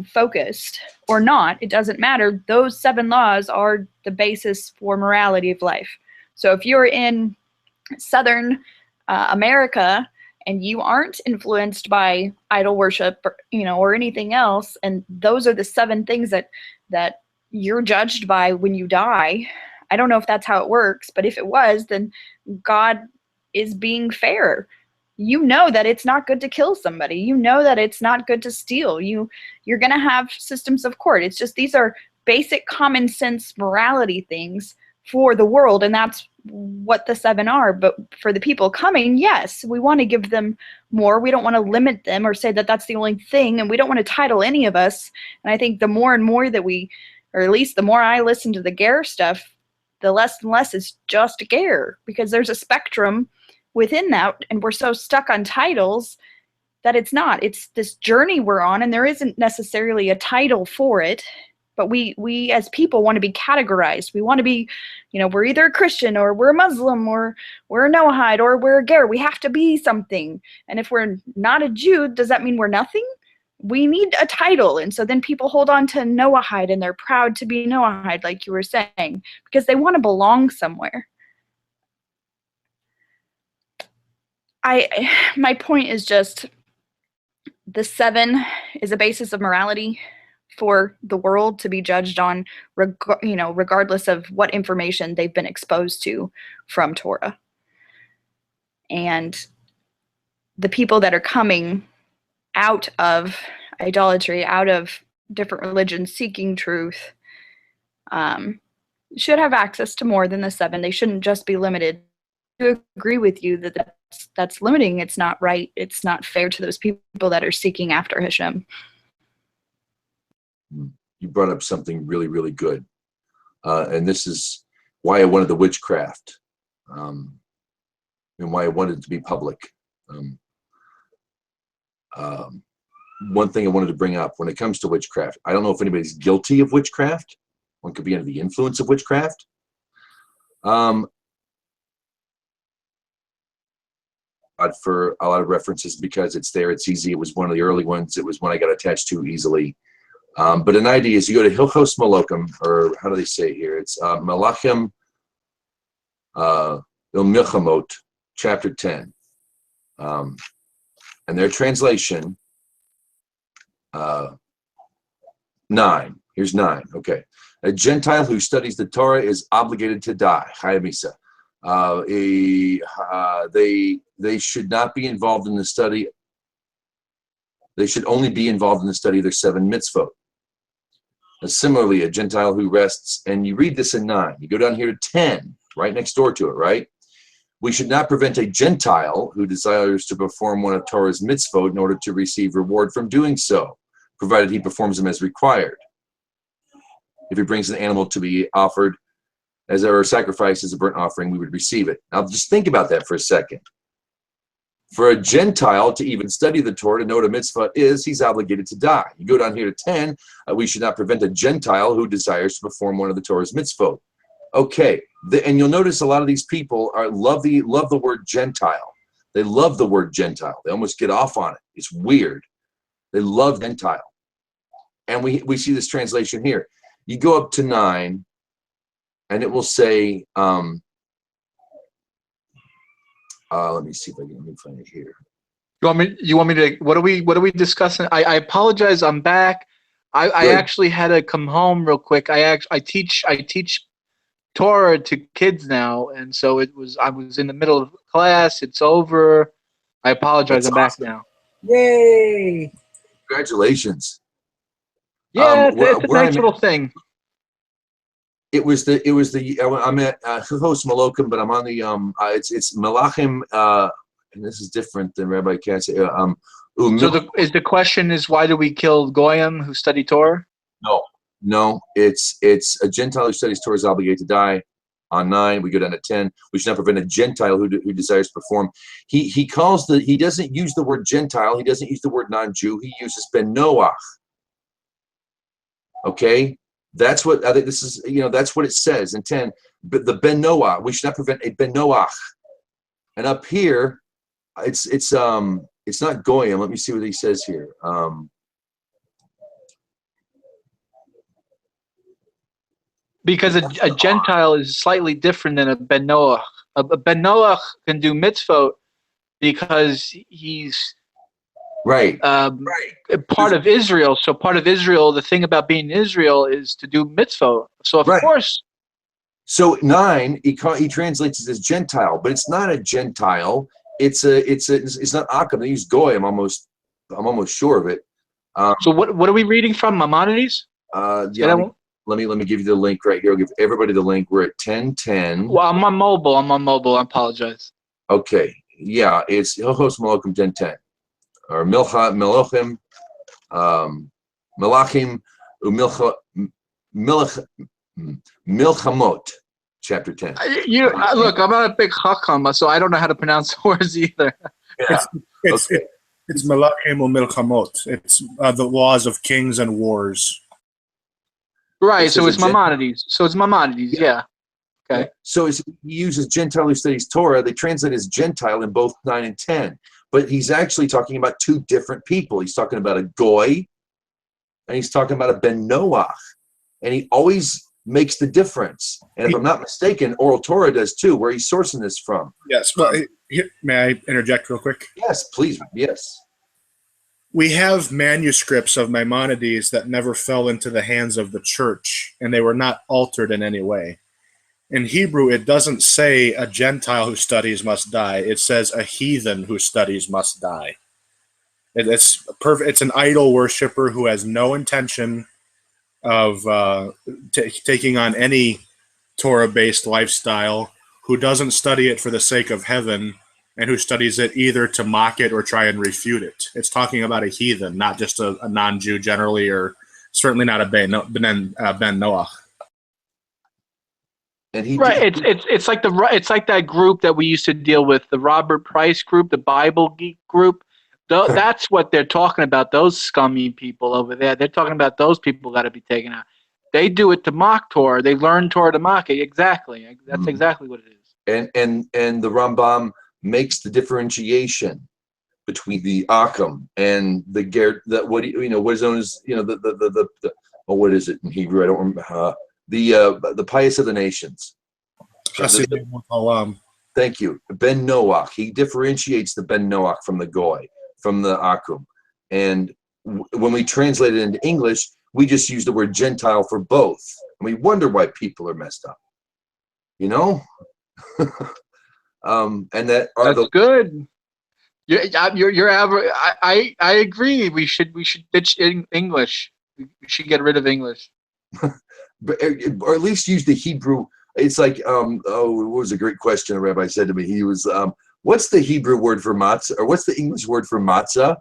focused or not. It doesn't matter. Those 7 laws are the basis for morality of life. So if you're in Southern America and you aren't influenced by idol worship, or anything else, and those are the 7 things that you're judged by when you die. I don't know if that's how it works, but if it was, then God is being fair. You know that it's not good to kill somebody. You know that it's not good to steal. You're going to have systems of court. It's just, these are basic common sense morality things for the world, and that's what the 7 are. But for the people coming, yes, we want to give them more. We don't want to limit them or say that that's the only thing, and we don't want to title any of us. And I think the more and more that or at least the more I listen to the Ger stuff, the less and less is just Ger, because there's a spectrum within that, and we're so stuck on titles that it's not. It's this journey we're on, and there isn't necessarily a title for it. But we as people want to be categorized. We want to be, we're either a Christian or we're a Muslim or we're a Noahide or we're a Ger. We have to be something. And if we're not a Jew, does that mean we're nothing? We need a title. And so then people hold on to Noahide and they're proud to be Noahide, like you were saying, because they want to belong somewhere. My point is just the 7 is a basis of morality for the world to be judged on, regardless of what information they've been exposed to from Torah. And the people that are coming out of idolatry, out of different religions, seeking truth, should have access to more than the 7. They shouldn't just be limited. I agree with you that that's limiting. It's not right. It's not fair to those people that are seeking after Hashem. You brought up something really, really good. And this is why I wanted the witchcraft, and why I wanted it to be public. One thing I wanted to bring up when it comes to witchcraft, I don't know if anybody's guilty of witchcraft. One could be under the influence of witchcraft. For a lot of references because it's there, it's easy. It was one of the early ones. It was one I got attached to easily. But an idea is you go to Hilchos Malokim, or how do they say it here? It's Malachim Il Milchamot, chapter 10. And their translation, 9. Here's 9. Okay. A Gentile who studies the Torah is obligated to die. Chayei Misa. They should not be involved in the study. They should only be involved in the study of their 7 mitzvot. Similarly, a Gentile who rests, and you read this in 9. You go down here to 10, right next door to it, right? We should not prevent a Gentile who desires to perform one of Torah's mitzvot in order to receive reward from doing so, provided he performs them as required. If he brings an animal to be offered as our sacrifice as a burnt offering, we would receive it. Now, just think about that for a second. For a Gentile to even study the Torah, to know what a mitzvah is, he's obligated to die. You go down here to 10, we should not prevent a Gentile who desires to perform one of the Torah's mitzvot. Okay, and you'll notice a lot of these people love the word Gentile. They love the word Gentile. They almost get off on it. It's weird. They love Gentile. And we see this translation here. You go up to 9, and it will say, let me see if I can find it here. You want me to? What are we discussing? I apologize. I'm back. I actually had to come home real quick. I teach Torah to kids now, and so I was in the middle of class. It's over. I apologize. I'm back now. Yay! Congratulations. Yeah, it's a nice little thing. It was the I'm at Hilchos Malokim, but I'm on the it's Malachim, and this is different than Rabbi Katz. So the question is, why do we kill Goyim who study Torah? No, it's a Gentile who studies Torah is obligated to die. On 9, we go down to 10. We should not prevent a Gentile who desires to perform. He doesn't use the word Gentile. He doesn't use the word non-Jew. He uses Ben Noach. Okay. That's what I think. This is, that's what it says in 10. But the Ben Noah, we should not prevent a Ben Noach. And up here, it's not Goyim. Let me see what he says here. Because a Gentile is slightly different than a Ben Noach. A Ben Noach can do mitzvot because he's right. Part of Israel. So part of Israel, the thing about being in Israel is to do mitzvot. So of course. So 9, he translates it as Gentile, but it's not a Gentile. It's not Akim. They use Goy. I'm almost sure of it. So what are we reading from? Maimonides? Yeah. Let me give you the link right here. I'll give everybody the link. We're at 10:10. Well, I'm on mobile. I apologize. Okay. Yeah, it's Hilchos Malokim 10:10. Or Melachim, Malachim, Milchamot, chapter 10. Look, I'm not a big chacham, so I don't know how to pronounce the words either. Yeah. It's Malachim or Milchamot. It's the laws of kings and wars. Right, so it's Maimonides. Yeah. Okay. So he uses Gentile who studies Torah. They translate as Gentile in both 9 and 10. But he's actually talking about 2 different people. He's talking about a Goy, and he's talking about a Ben Noach. And he always makes the difference. And if I'm not mistaken, Oral Torah does too. Where he's sourcing this from? Yes. Well, may I interject real quick? Yes, please. Yes. We have manuscripts of Maimonides that never fell into the hands of the church, and they were not altered in any way. In Hebrew, it doesn't say a Gentile who studies must die. It says a heathen who studies must die. It's perfect. It's an idol worshiper who has no intention of taking on any Torah-based lifestyle, who doesn't study it for the sake of heaven, and who studies it either to mock it or try and refute it. It's talking about a heathen, not just a non-Jew generally, or certainly not a Ben Noach. And he Right. did. It's like that group that we used to deal with, the Robert Price group, the Bible geek group. That's what they're talking about. Those scummy people over there. They're talking about those people got to be taken out. They do it to mock Torah. They learn Torah to mock it. Exactly. That's exactly what it is. And the Rambam makes the differentiation between the Akum and the Ger. What is known as what is it in Hebrew? I don't remember. The pious of the nations. Thank you. Ben Noach. He differentiates the Ben Noach from the Goy, from the Akum. And when we translate it into English, we just use the word Gentile for both. And we wonder why people are messed up. And that are That's good. You're average. I agree. We should ditch English. We should get rid of English. or at least use the Hebrew. It's like, what was a great question a rabbi said to me? He was, what's the Hebrew word for matzah, or what's the English word for matzah?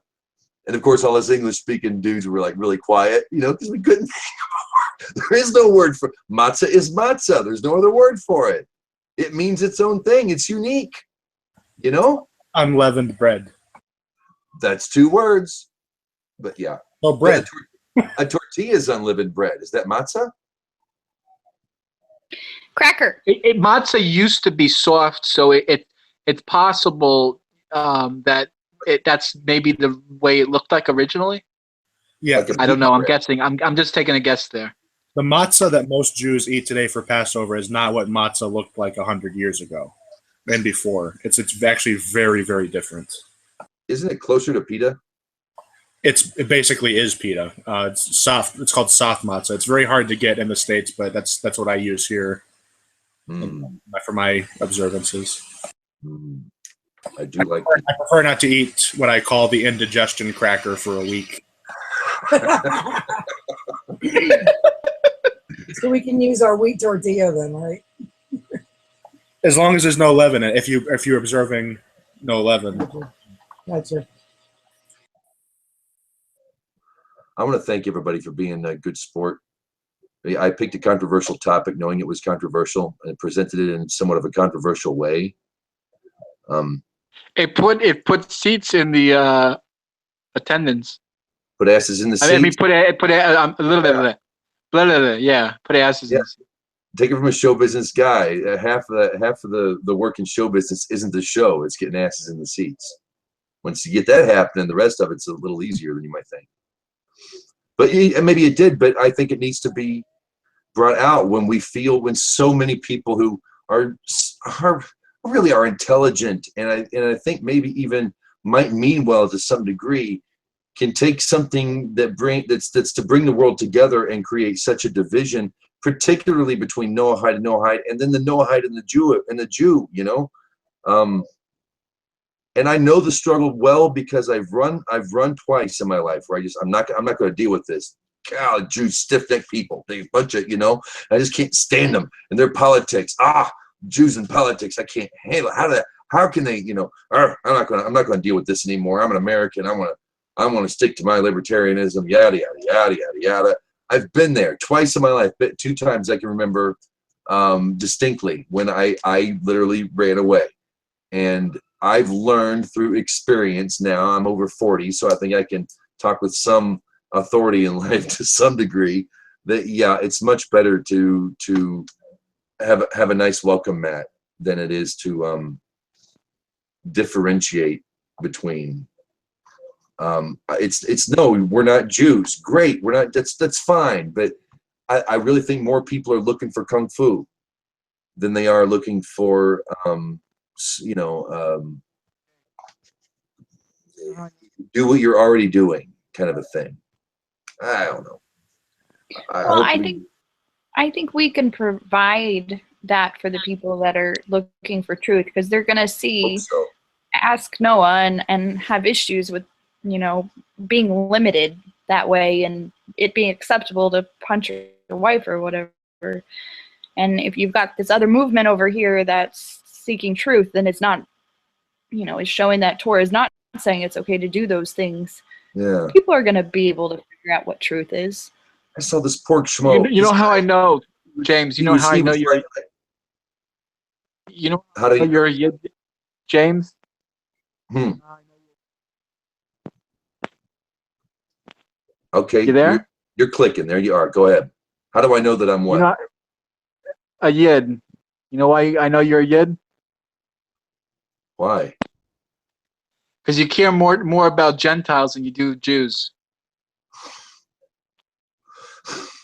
And of course, all us English-speaking dudes were like really quiet, because we couldn't think of a word. There is no word for matzah. Is matzah. There's no other word for it. It means its own thing. It's unique. Unleavened bread. That's 2 words. But yeah. Oh, bread. A tortilla is unleavened bread. Is that matzah? Cracker. Matzah used to be soft, so it's possible that's maybe the way it looked like originally. Yeah, like I don't know. I'm guessing. I'm just taking a guess there. The matzah that most Jews eat today for Passover is not what matzah looked like 100 years ago and before. It's actually very, very different. Isn't it closer to pita? It basically is pita. It's soft. It's called soft matzah. It's very hard to get in the States, but that's what I use here for my observances. I do like. I prefer not to eat what I call the indigestion cracker for a week. So we can use our wheat tortilla then, right? As long as there's no leaven in it. If you're observing no leaven. Gotcha. I want to thank everybody for being a good sport. I picked a controversial topic knowing it was controversial and presented it in somewhat of a controversial way. It put seats in the attendance. Put asses in the seats. I mean, put a little bit of that. Yeah, put asses in the seats. Take it from a show business guy. Half of the work in show business isn't the show; it's getting asses in the seats. Once you get that happening, the rest of it's a little easier than you might think. But maybe it did. But I think it needs to be brought out when so many people who are really are intelligent, and I think maybe even might mean well to some degree, can take something that's to bring the world together and create such a division, particularly between Noahide and Noahide, and then the Noahide and the Jew, and I know the struggle well because I've run twice in my life where I'm not going to deal with this. God, Jews, stiff-necked people, they bunch of, I just can't stand them and their politics. Jews and politics, I can't handle it. How can they, I'm not going to deal with this anymore. I'm an American. I want to stick to my libertarianism, yada, yada, yada, yada, yada. I've been there twice in my life, but 2 times I can remember distinctly when I literally ran away. And I've learned through experience now, I'm over 40, so I think I can talk with some authority in life to some degree, that, yeah, it's much better to have a nice welcome mat than it is to differentiate between. It's no, we're not Jews. Great, we're not. That's fine. But I really think more people are looking for kung fu than they are looking for, do what you're already doing, kind of a thing. I don't know. I think we can provide that for the people that are looking for truth, because they're going to ask Noah and have issues with, being limited that way and it being acceptable to punch your wife or whatever. And if you've got this other movement over here that's seeking truth, then it's not, it's showing that Torah is not saying it's okay to do those things. Yeah. People are going to be able to figure out what truth is. I saw this pork schmo. You know how I know, James? You know how I know you're. You know how do you? You're a Yid, James. Okay. You there? You're clicking. There you are. Go ahead. How do I know that I'm what? You know, a Yid. You know why I know you're a Yid? Why? Because you care more about Gentiles than you do Jews.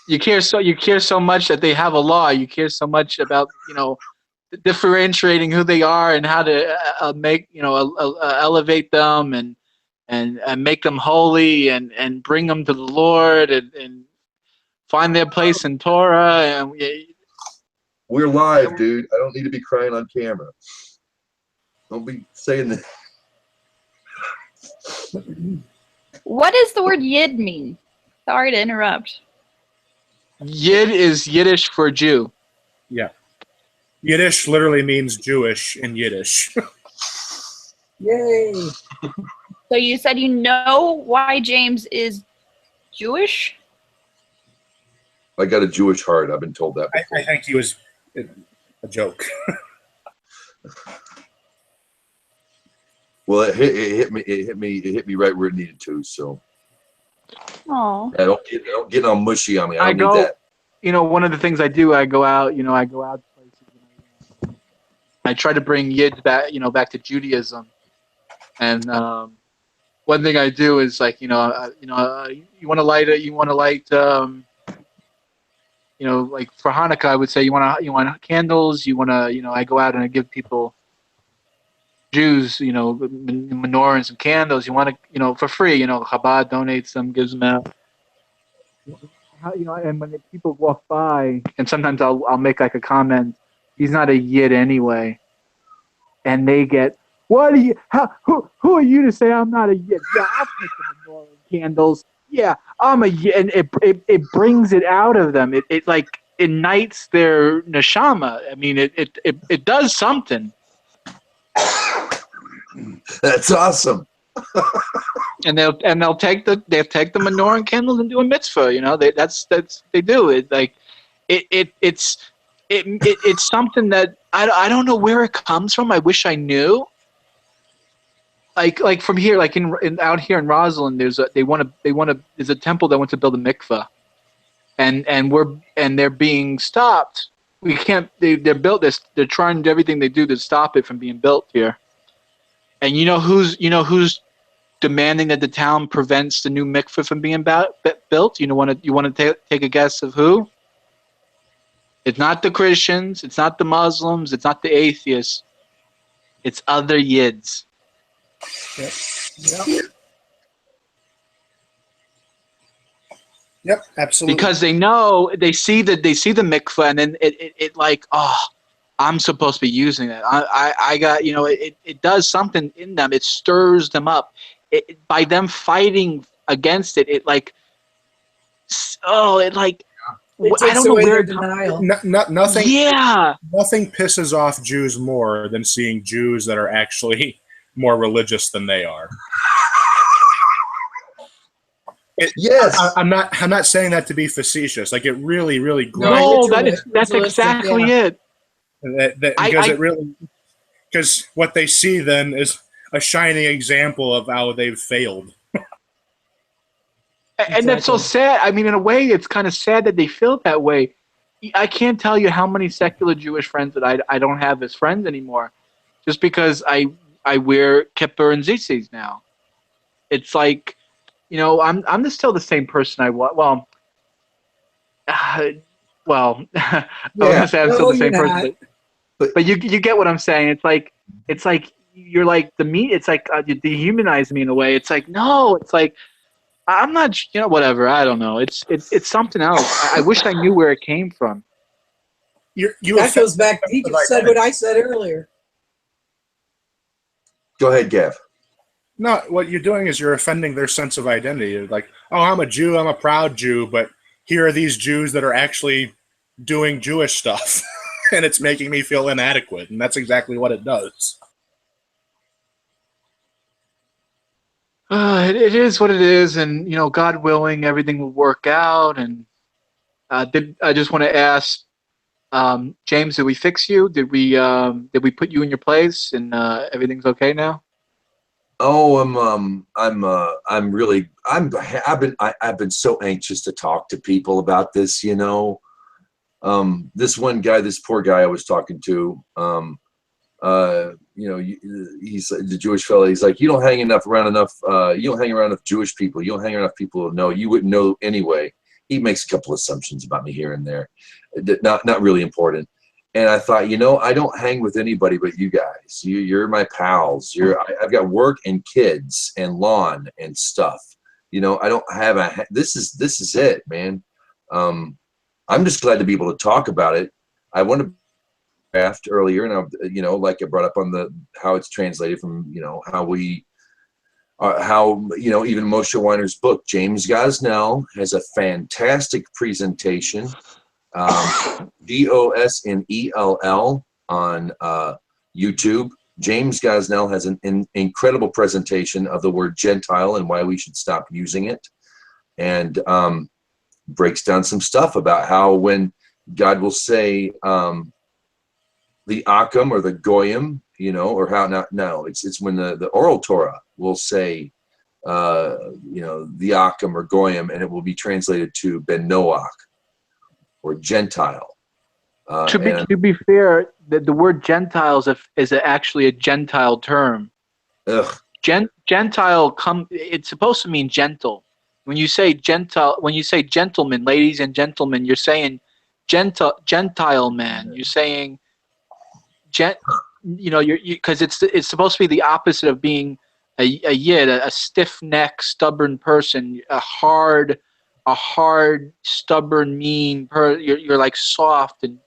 You care so much that they have a law. You care so much about differentiating who they are and how to make elevate them and make them holy and bring them to the Lord and find their place in Torah. And we're live, dude. I don't need to be crying on camera. Don't be saying that. What does the word Yid mean? Sorry to interrupt. Yid is Yiddish for Jew. Yeah. Yiddish literally means Jewish in Yiddish. Yay! So you said you know why James is Jewish? I got a Jewish heart. I've been told that before. I think he was a joke. Well, it hit me right where it needed to. So, Oh, yeah, don't get all mushy on me. I don't need that. One of the things I do, I go out to places. And I try to bring Yids back, back to Judaism. And one thing I do is like, you want to light like for Hanukkah, I would say you want candles. I go out and I give people Jews, menorah and some candles. You want to, for free. Chabad donates them, gives them out. And when people walk by, and sometimes I'll make like a comment, he's not a Yid anyway, and they get, what are you? Who are you to say I'm not a Yid? Yeah, I'll take the menorah and candles. Yeah, I'm a Yid, and it brings it out of them. It like ignites their neshama. I mean, it does something. That's awesome. And they'll take the menorah and candles and do a mitzvah. They do it. Like it's something that I don't know where it comes from. I wish I knew. Like from here, like in out here in Roslyn, there's a temple that wants to build a mikvah, and they're being stopped. We can't. They're built this. They're trying everything they do to stop it from being built here. And who's demanding that the town prevents the new mikveh from being built? You want to take a guess of who? It's not the Christians. It's not the Muslims. It's not the atheists. It's other Yids. Yep. Yep, absolutely. Because they see the mikveh, and then it like, oh, I'm supposed to be using it. I got, it does something in them. It stirs them up. By them fighting against it, I don't know where denial. Nothing. Yeah. Nothing pisses off Jews more than seeing Jews that are actually more religious than they are. Yes. I'm not saying that to be facetious. Like it really, really. No, that's exactly it. Because what they see then is a shining example of how they've failed. And that's so sad. I mean, in a way, it's kind of sad that they feel that way. I can't tell you how many secular Jewish friends that I don't have as friends anymore, just because I wear kippah and tzitzis now. It's like, I'm still the same person I was. I was gonna say I'm still the same person, but you get what I'm saying. It's like you're like the meat. It's like you dehumanize me in a way. It's like no. It's like I'm not. Whatever. I don't know. It's something else. I wish I knew where it came from. That goes back. He just said what I said earlier. Go ahead, Gav. No, what you're doing is you're offending their sense of identity. You're like, oh, I'm a Jew. I'm a proud Jew. But here are these Jews that are actually doing Jewish stuff, and it's making me feel inadequate, and that's exactly what it does. It is what it is, and God willing, everything will work out. And I just want to ask, James, did we fix you? Did we put you in your place, and everything's okay now? Oh, I've been so anxious to talk to people about this, this one guy, this poor guy I was talking to, he's the Jewish fella. He's like, you don't hang around enough Jewish people. You don't hang around enough people who know. You wouldn't know anyway. He makes a couple assumptions about me here and there, not really important. And I thought, I don't hang with anybody but you guys. You're my pals. I've got work and kids and lawn and stuff. I don't have this is it, man. I'm just glad to be able to talk about it. I want to draft earlier, and like I brought up on how it's translated from, how even Moshe Weiner's book, James Gosnell has a fantastic presentation. Gosnell on YouTube. James Gosnell has an incredible presentation of the word Gentile and why we should stop using it, and breaks down some stuff about how when God will say the Akam or the Goyim, or how it's when the oral Torah will say the Akam or Goyim, and it will be translated to Ben Noach, or Gentile. To be fair, the word Gentiles is actually a Gentile term. Ugh. Gentile it's supposed to mean gentle. When you say gentlemen, ladies and gentlemen, you're saying Gentile man. You're saying because it's supposed to be the opposite of being a yid, a stiff-necked, stubborn person, a hard, stubborn, mean you're like soft and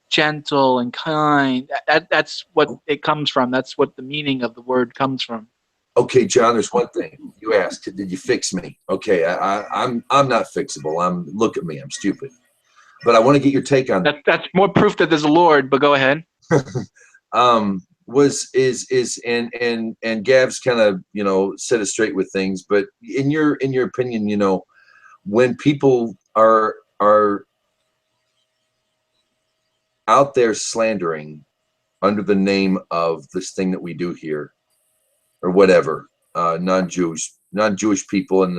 gentle and kind. That's what it comes from. That's what the meaning of the word comes from. Okay, John, there's one thing. You asked, did you fix me? Okay, I'm not fixable. Look at me, I'm stupid. But I want to get your take on that. That's more proof that there's a Lord, but go ahead. And Gav's kind of set us straight with things, but in your opinion, when people are out there slandering under the name of this thing that we do here, or whatever, non-Jewish people, and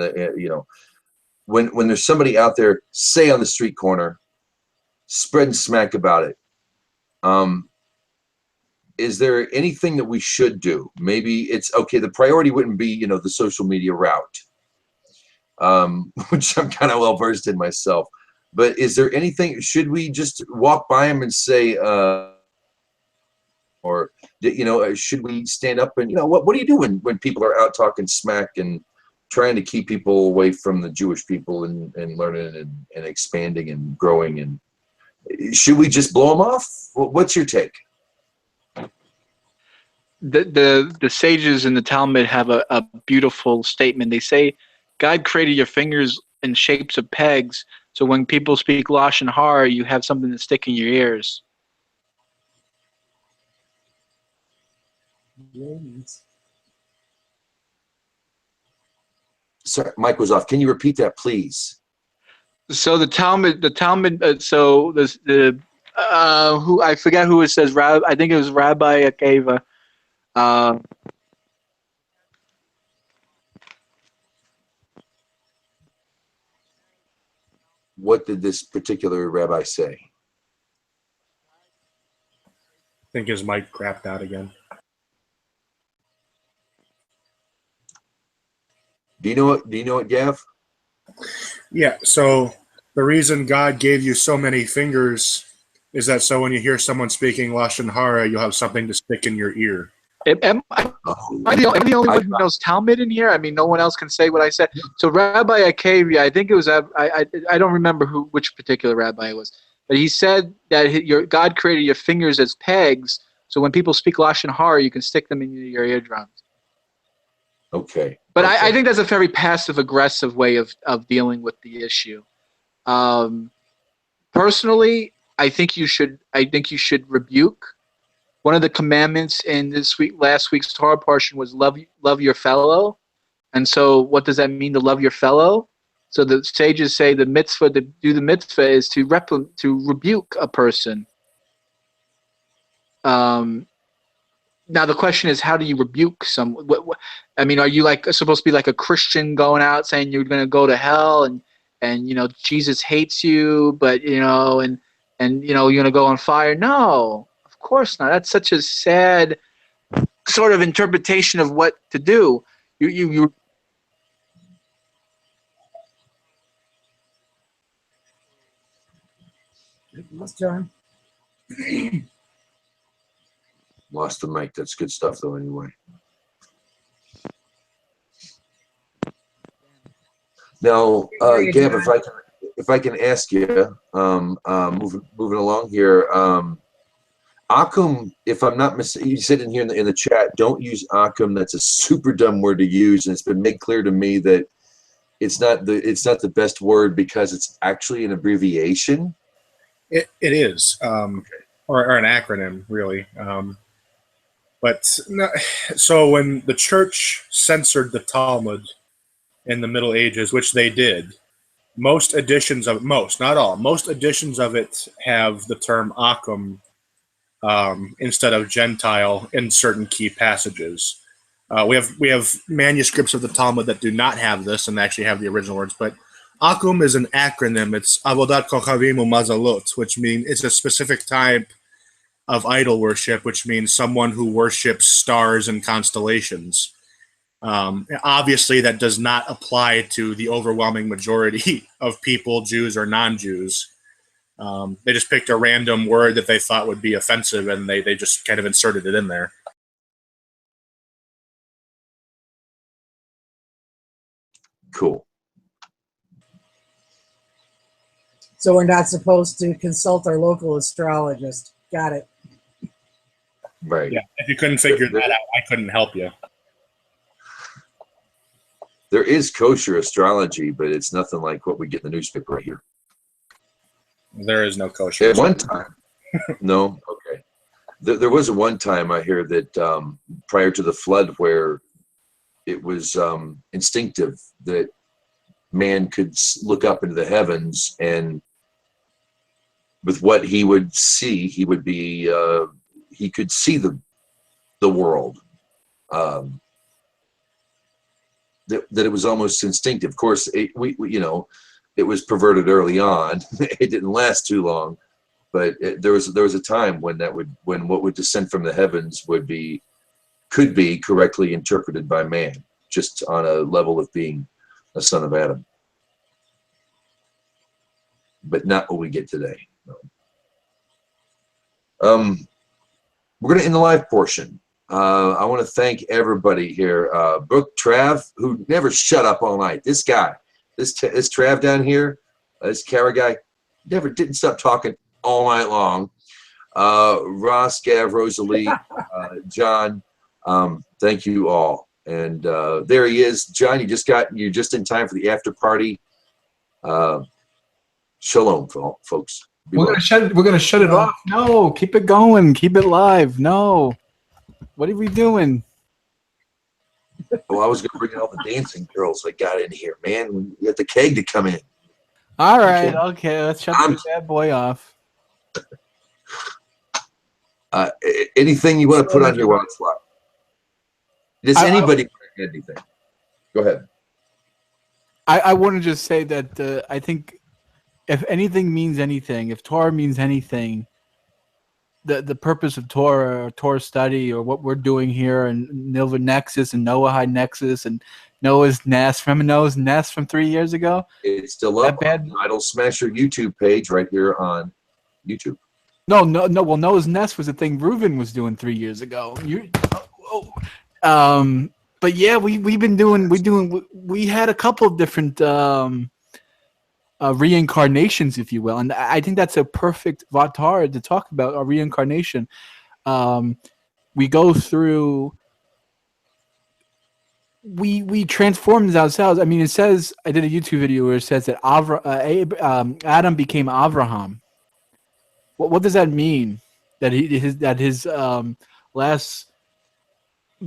when there's somebody out there, say on the street corner, spreading smack about it, is there anything that we should do? Maybe it's okay. The priority wouldn't be, the social media route, which I'm kind of well versed in myself. But is there anything? Should we just walk by them and say, or should we stand up and what do you do when people are out talking smack and trying to keep people away from the Jewish people and learning and expanding and growing? And should we just blow them off? What's your take? The sages in the Talmud have a beautiful statement. They say, God created your fingers in shapes of pegs, so when people speak Lashon Hara, you have something to stick in your ears. Sorry, Mike was off. Can you repeat that, please? So the Talmud. So who I forget who it says. I think it was Rabbi Akiva. What did this particular rabbi say? I think his mic crapped out again. Do you know it, Gav? Yeah, so the reason God gave you so many fingers is that so when you hear someone speaking Lashon Hara, you'll have something to stick in your ear. Am I the only one who knows Talmud in here? I mean, no one else can say what I said. So Rabbi Akiva, I think it was, I don't remember which particular rabbi it was, but he said that God created your fingers as pegs, so when people speak Lashon Hara, you can stick them in your eardrums. Okay. But okay. I think that's a very passive-aggressive way of dealing with the issue. Personally, I think you should rebuke. One of the commandments in last week's Torah portion was love your fellow. And so what does that mean to love your fellow? So the sages say the mitzvah to do the mitzvah is to rebuke a person. Now the question is, how do you rebuke someone? I mean, are you supposed to be like a Christian going out saying you're going to go to hell and Jesus hates you, but and you're going to go on fire? No, of course not. That's such a sad sort of interpretation of what to do. You Lost John. Lost the mic. That's good stuff, though. Anyway. Now, Gav, if I can ask you, moving along here, akum. If I'm not mistaken, you said in here in the chat, don't use akum. That's a super dumb word to use, and it's been made clear to me that it's not the best word because it's actually an abbreviation. It is, or an acronym, really. But no, so when the church censored the Talmud in the Middle Ages, which they did, most editions of it have the term akum instead of Gentile in certain key passages. We have manuscripts of the Talmud that do not have this and actually have the original words, but akum is an acronym. It's avodat kochavim umazalot, which means it's a specific type of idol worship, which means someone who worships stars and constellations. Obviously, that does not apply to the overwhelming majority of people, Jews or non-Jews. They just picked a random word that they thought would be offensive, and they just kind of inserted it in there. Cool. So we're not supposed to consult our local astrologist. Got it. Right. Yeah. If you couldn't figure that out, I couldn't help you. There is kosher astrology, but it's nothing like what we get in the newspaper right here. There is no kosher. At one time. No? Okay. There was a one time I hear that prior to the flood where it was instinctive that man could look up into the heavens, and with what he would see, he would be he could see the world. That it was almost instinctive. Of course, it was perverted early on. It didn't last too long, but there was a time when what would descend from the heavens could be correctly interpreted by man, just on a level of being a son of Adam, but not what we get today. No. We're going to end the live portion. I want to thank everybody here. Brooke, Trav, who never shut up all night. This guy, this Trav down here, this Kara guy, didn't stop talking all night long. Ross, Gav, Rosalie, John, thank you all. And there he is. John, you're just in time for the after party. Shalom, folks. We're gonna shut it off. No, keep it going. Keep it live. No. What are we doing? Well, I was going to bring in all the dancing girls that got in here, man. We got the keg to come in. All right. Okay. Let's shut this bad boy off. Anything you want to put on your watch list? Does anybody want to add anything? Go ahead. I want to just say that I think if anything means anything, if Torah means anything, the purpose of Torah or Torah study or what we're doing here and Nilvah Nexus and Noahide Nexus and Noah's Nest. Remember Noah's Nest from 3 years ago? It's still up on the Idol Smasher YouTube page right here on YouTube. No. Well, Noah's Nest was the thing Reuven was doing 3 years ago. But yeah, we had a couple of different reincarnations, if you will, and I think that's a perfect vatar to talk about a reincarnation. We go through, we transform ourselves. I mean, it says, I did a YouTube video where it says that Adam became Avraham. What does that mean? That his last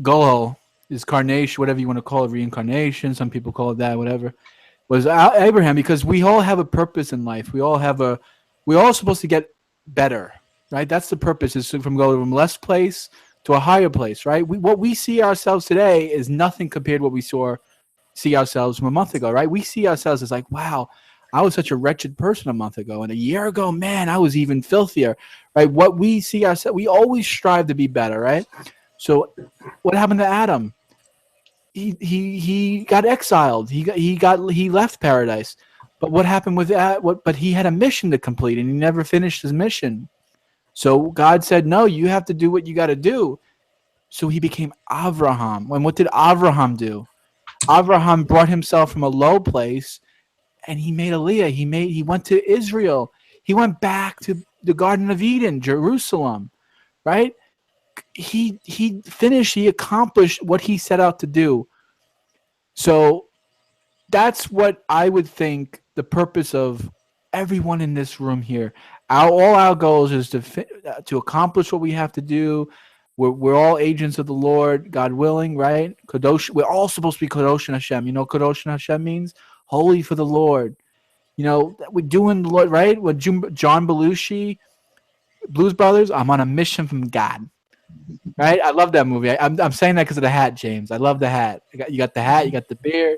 goal, his carnation, whatever you want to call it, reincarnation. Some people call it that, whatever. Was Abraham, because we all have a purpose in life. We're all supposed to get better, right? That's the purpose, is from going from less place to a higher place, right? What we see ourselves today is nothing compared to what we see ourselves from a month ago, right? We see ourselves as like, wow, I was such a wretched person a month ago, and a year ago, man, I was even filthier, right? What we see ourselves, we always strive to be better, right? So what happened to Adam? He got exiled. He left paradise. But what happened with that? But he had a mission to complete, and he never finished his mission. So God said, no, you have to do what you got to do. So he became Avraham. And what did Avraham do? Avraham brought himself from a low place, and he made Aliyah. He went to Israel. He went back to the Garden of Eden, Jerusalem, right? He accomplished what he set out to do. So that's what I would think the purpose of everyone in this room here. All our goals is to accomplish what we have to do. We're all agents of the Lord, God willing, right? Kadosh. We're all supposed to be Kadosh and Hashem. You know what Kadosh and Hashem means? Holy for the Lord. You know, we're doing the Lord, right? With John Belushi, Blues Brothers, I'm on a mission from God. Right? I love that movie. I'm saying that because of the hat, James. I love the hat. You got the hat, you got the beard.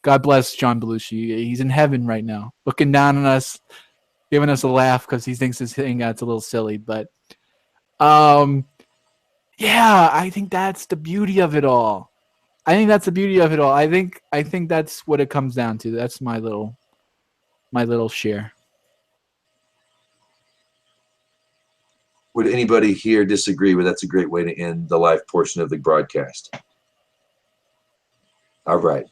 God bless John Belushi. He's in heaven right now, looking down on us, giving us a laugh because he thinks his hangout's a little silly. But yeah, I think that's the beauty of it all. I think that's what it comes down to. That's my little share. Would anybody here disagree with that's a great way to end the live portion of the broadcast? All right.